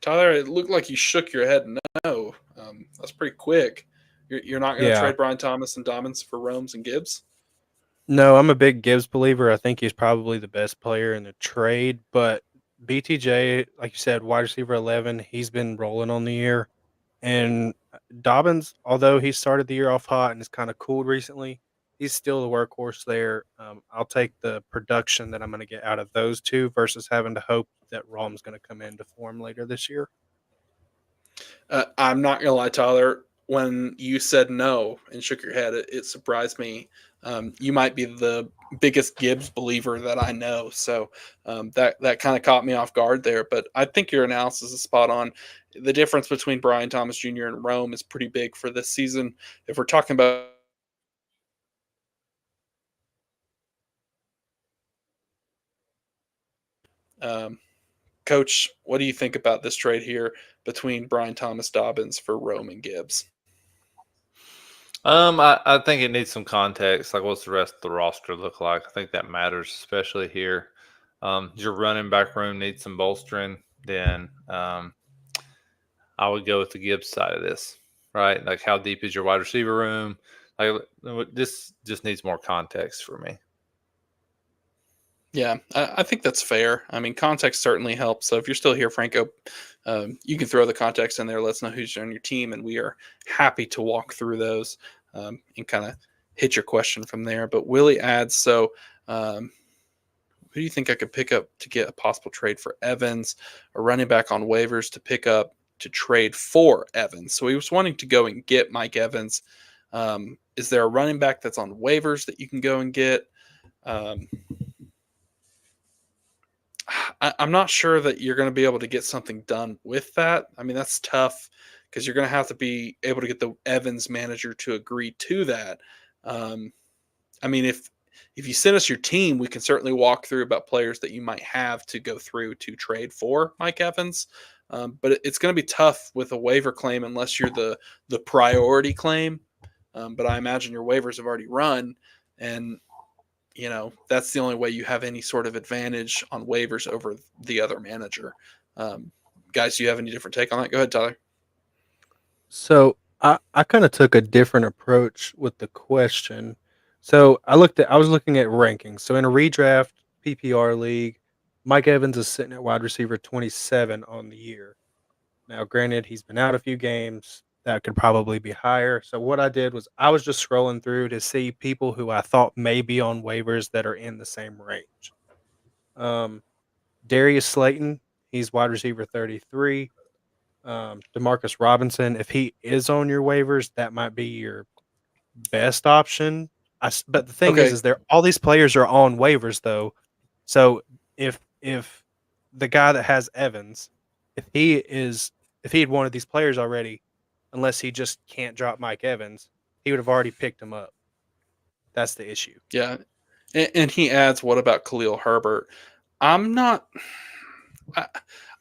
it looked like you shook your head no. That's pretty quick. You're not going to trade Brian Thomas and Dobbins for Romes and Gibbs? No, I'm a big Gibbs believer. I think he's probably the best player in the trade. But BTJ, like you said, wide receiver 11, he's been rolling on the year. And Dobbins, although he started the year off hot and is kind of cooled recently, he's still the workhorse there. I'll take the production that I'm going to get out of those two versus having to hope that Rom's going to come into form later this year. I'm not going to lie, Tyler. When you said no and shook your head, it surprised me. You might be the biggest Gibbs believer that I know, so that kind of caught me off guard there. But I think your analysis is spot on. The difference between Brian Thomas Jr. and Rome is pretty big for this season. If we're talking about Coach, what do you think about this trade here between Brian Thomas Dobbins for Rome and Gibbs? I think it needs some context. Like, what's the rest of the roster look like? I think that matters, especially here. Your running back room needs some bolstering. Then I would go with the Gibbs side of this, right? Like, how deep is your wide receiver room? Like, this just needs more context for me. Yeah, I think that's fair. I mean, context certainly helps. So if you're still here, Franco, you can throw the context in there. Let us know who's on your team, and we are happy to walk through those and kind of hit your question from there. But Willie adds, so who do you think I could pick up to get a possible trade for Evans, a running back on waivers to pick up to trade for Evans? So he was wanting to go and get Mike Evans. Is there a running back that's on waivers that you can go and get? I'm not sure that you're going to be able to get something done with that. I mean, that's tough because you're going to have to be able to get the Evans manager to agree to that. I mean, if you send us your team, we can certainly walk through about players that you might have to go through to trade for Mike Evans. But it's going to be tough with a waiver claim unless you're the priority claim. But I imagine your waivers have already run, and that's the only way you have any sort of advantage on waivers over the other manager. Guys, do you have any different take on that? Go ahead, Tyler. So I kind of took a different approach with the question. So I was looking at rankings. So in a redraft PPR league, Mike Evans is sitting at wide receiver 27 on the year. Now, granted, he's been out a few games. That could probably be higher. So what I did was I was just scrolling through to see people who I thought may be on waivers that are in the same range. Darius Slayton, he's wide receiver 33. Demarcus Robinson, if he is on your waivers, that might be your best option. But the thing Okay. is all these players are on waivers though. So if the guy that has Evans, if he had one of these players already, unless he just can't drop Mike Evans, he would have already picked him up. That's the issue. Yeah. And he adds, what about Khalil Herbert? I'm not. I,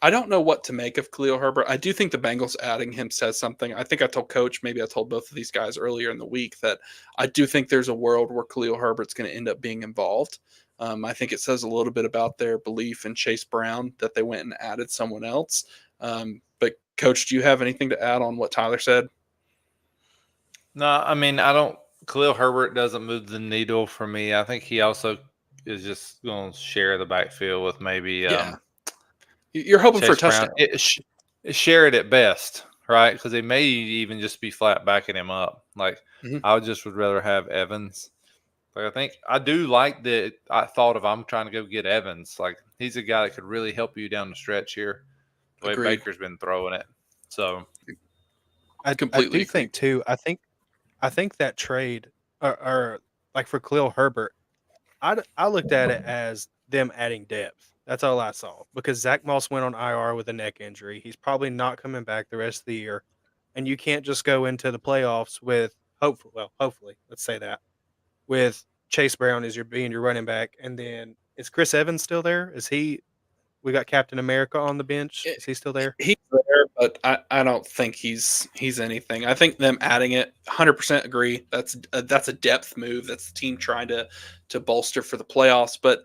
I don't know what to make of Khalil Herbert. I do think the Bengals adding him says something. I think I told Coach, maybe I told both of these guys earlier in the week, that I do think there's a world where Khalil Herbert's going to end up being involved. I think it says a little bit about their belief in Chase Brown that they went and added someone else. But Coach, do you have anything to add on what Tyler said? No, I mean, I don't. Khalil Herbert doesn't move the needle for me. I think he also is just going to share the backfield with maybe Yeah. You're hoping for a Chase Brown. touchdown. Share it at best, right? Because they may even just be flat backing him up. Like Mhm. I would rather have Evans. Like I think I do like that. I thought of I'm trying to go get Evans. Like he's a guy that could really help you down the stretch here. The way Agreed. Baker's been throwing it. So I Completely do agree. think too. I think that trade or like for Khalil Herbert, I looked at it as them adding depth. That's all I saw because Zach Moss went on IR with a neck injury. He's probably not coming back the rest of the year, and you can't just go into the playoffs with hopefully, let's say that with Chase Brown as being your running back, and then is Chris Evans still there? Is he? We got Captain America on the bench. Is he still there? He's there, but I don't think he's anything. I think them adding it, 100% agree. That's a depth move. That's the team trying to bolster for the playoffs. But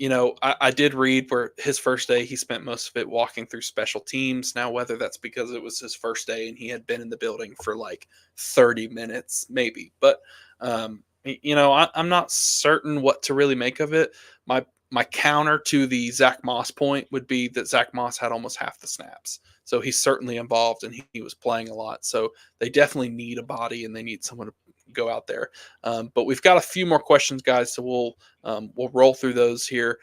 I did read where his first day he spent most of it walking through special teams. Now, whether that's because it was his first day and he had been in the building for like 30 minutes, maybe. But I'm not certain what to really make of it. My counter to the Zach Moss point would be that Zach Moss had almost half the snaps. So he's certainly involved and he was playing a lot. So they definitely need a body and they need someone to go out there. But we've got a few more questions, guys. So we'll roll through those here.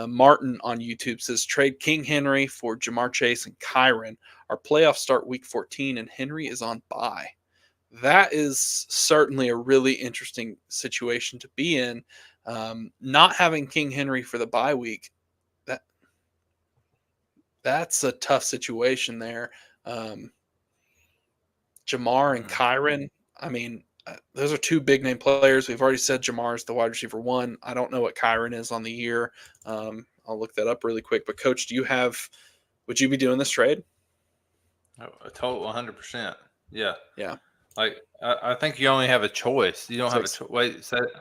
Martin on YouTube says, trade King Henry for Jamar Chase and Kyron. Our playoffs start week 14 and Henry is on bye. That is certainly a really interesting situation to be in. Not having King Henry for the bye week, that's a tough situation there. Jamar and Kyron, I mean, those are two big name players. We've already said Jamar is the wide receiver 1. I don't know what Kyron is on the year. I'll look that up really quick. But Coach, would you be doing this trade? A total 100%. Yeah. Yeah. Like I think you only have a choice. You don't have a choice. Wait, say it.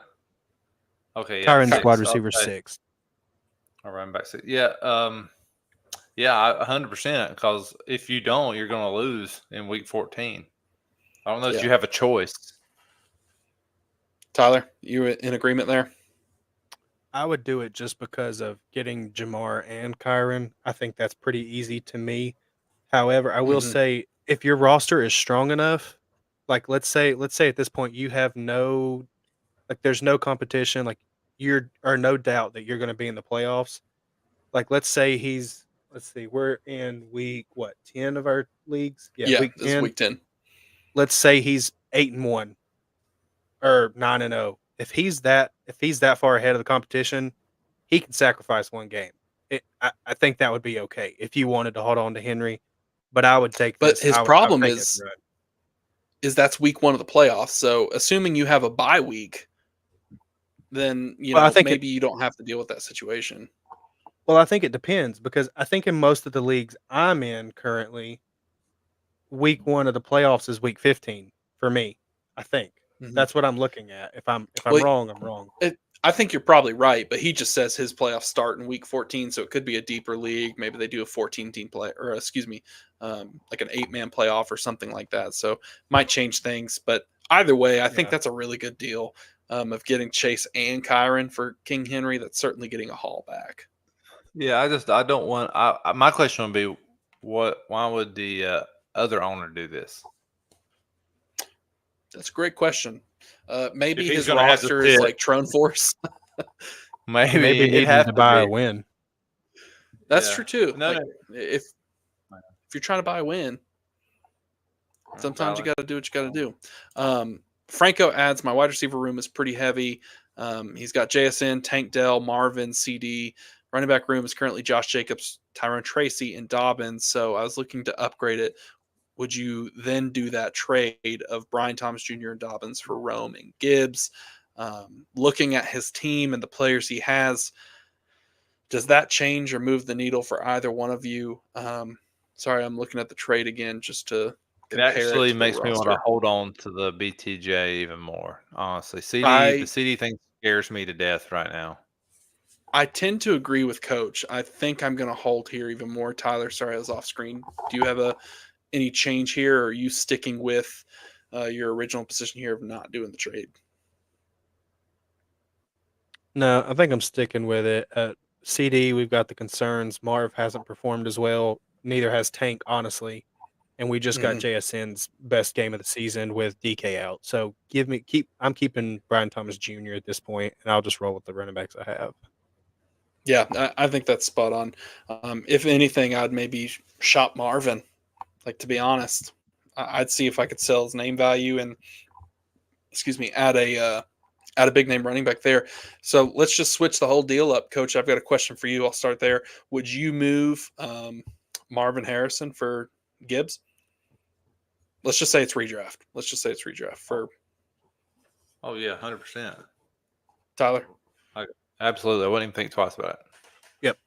Okay, yeah. Kyron's wide So, receiver 6. I'll run back 6. Yeah, yeah, 100%. Because if you don't, you're going to lose in week 14. I don't know that you have a choice. Tyler, you in agreement there? I would do it just because of getting Jamar and Kyron. I think that's pretty easy to me. However, I will say if your roster is strong enough, like let's say at this point you have there's no competition, like no doubt that you're going to be in the playoffs. Like let's see, we're in week 10 of our leagues. Yeah, week this is 10. week 10. Let's say he's 8-1 or 9-0. If he's that far ahead of the competition, he can sacrifice one game. I think that would be okay if you wanted to hold on to Henry, but I would take this. But his problem is that's week 1 of the playoffs. So assuming you have a bye week, then I think maybe you don't have to deal with that situation. Well, I think it depends because I think in most of the leagues I'm in currently, week 1 of the playoffs is week 15 for me. I think that's what I'm looking at. If I'm wrong, I'm wrong. I think you're probably right, but he just says his playoffs start in week 14, so it could be a deeper league. Maybe they do a 14-team play, or like an 8-man playoff or something like that. So might change things, but either way, I think that's a really good deal of getting Chase and Kyron for King Henry. That's certainly getting a haul back. Yeah, I don't want. My question would be, why would the other owner do this? That's a great question. Maybe his gonna have roster is like Trone Force. Maybe he needs to buy a win. That's true too. No, like, if you're trying to buy a win, sometimes you got to do what you got to do. Franco adds, my wide receiver room is pretty heavy. He's got JSN, Tank Dell, Marvin, CD. Running back room is currently Josh Jacobs, Tyrone Tracy, and Dobbins. So I was looking to upgrade it. Would you then do that trade of Brian Thomas Jr. and Dobbins for Rome and Gibbs? Looking at his team and the players he has, does that change or move the needle for either one of you? Sorry, I'm looking at the trade again just to It compare it actually to the makes me want to roster. hold on to the BTJ even more. Honestly, the I CD thing scares me to death right now. I tend to agree with Coach. I think I'm going to hold here even more. Tyler, sorry, I was off screen. Do you have any change here, or are you sticking with your original position here of not doing the trade? No, I think I'm sticking with it. CD, we've got the concerns. Marv hasn't performed as well. Neither has Tank, honestly. And we just got Mhm. JSN's best game of the season with DK out. So I'm keeping Brian Thomas Jr. at this point, and I'll just roll with the running backs I have. Yeah, I think that's spot on. If anything, I'd maybe shop Marvin. Like, to be honest, I'd see if I could sell his name value and, excuse me, add a big name running back there. So let's just switch the whole deal up, Coach. I've got a question for you. I'll start there. Would you move Marvin Harrison for Gibbs? Let's just say it's redraft. Let's just say it's redraft for Oh yeah, 100%. Tyler. Absolutely. I wouldn't even think twice about it. Yep.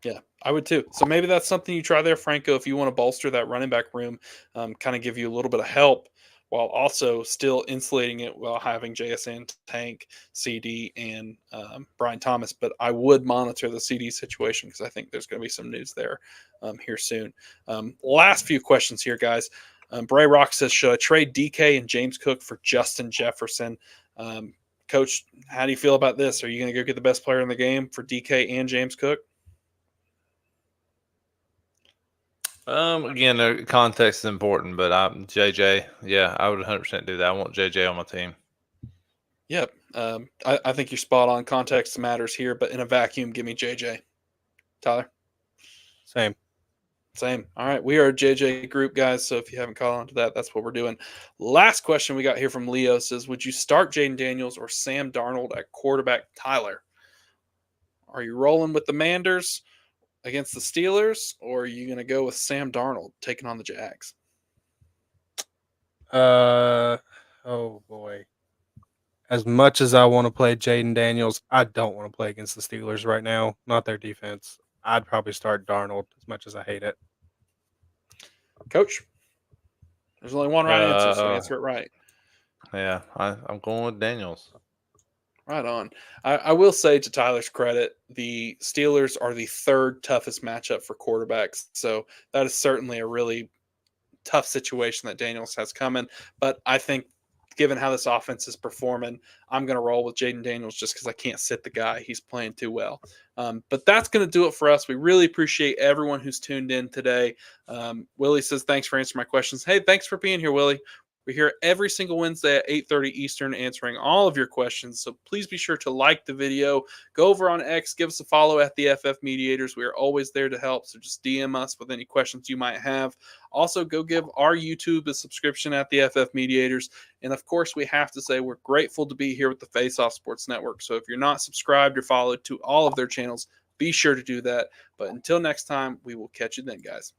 Yeah, I would too. So maybe that's something you try there, Franco, if you want to bolster that running back room, kind of give you a little bit of help while also still insulating it while having JSN, Tank, CD, and Brian Thomas. But I would monitor the CD situation because I think there's going to be some news there here soon. Last few questions here, guys. Bray Rock says, should I trade DK and James Cook for Justin Jefferson? Coach, how do you feel about this? Are you going to go get the best player in the game for DK and James Cook? Again, the context is important, but I'm JJ. Yeah, I would 100% do that. I want JJ on my team. Yep. I think you're spot on. Context matters here, but in a vacuum, give me JJ. Tyler? Same. Same. All right. We are a JJ group, guys. So if you haven't caught on to that, that's what we're doing. Last question we got here from Leo says, would you start Jaden Daniels or Sam Darnold at quarterback? Tyler, are you rolling with the Manders against the Steelers, or are you going to go with Sam Darnold taking on the Jags? Oh boy. As much as I want to play Jaden Daniels, I don't want to play against the Steelers right now. Not their defense. I'd probably start Darnold as much as I hate it. Coach? There's only one right answer, so Uh, answer it right. yeah, I'm going with Daniels. Right on. I will say, to Tyler's credit, the Steelers are the third toughest matchup for quarterbacks. So that is certainly a really tough situation that Daniels has coming. But I think, given how this offense is performing, I'm going to roll with Jaden Daniels just because I can't sit the guy. He's playing too well. But that's going to do it for us. We really appreciate everyone who's tuned in today. Willie says, thanks for answering my questions. Hey, thanks for being here, Willie. We're here every single Wednesday at 8:30 Eastern answering all of your questions. So please be sure to like the video. Go over on X, give us a follow at the FF Mediators. We are always there to help. So just DM us with any questions you might have. Also, go give our YouTube a subscription at the FF Mediators. And of course, we have to say we're grateful to be here with the Face Off Sports Network. So if you're not subscribed or followed to all of their channels, be sure to do that. But until next time, we will catch you then, guys.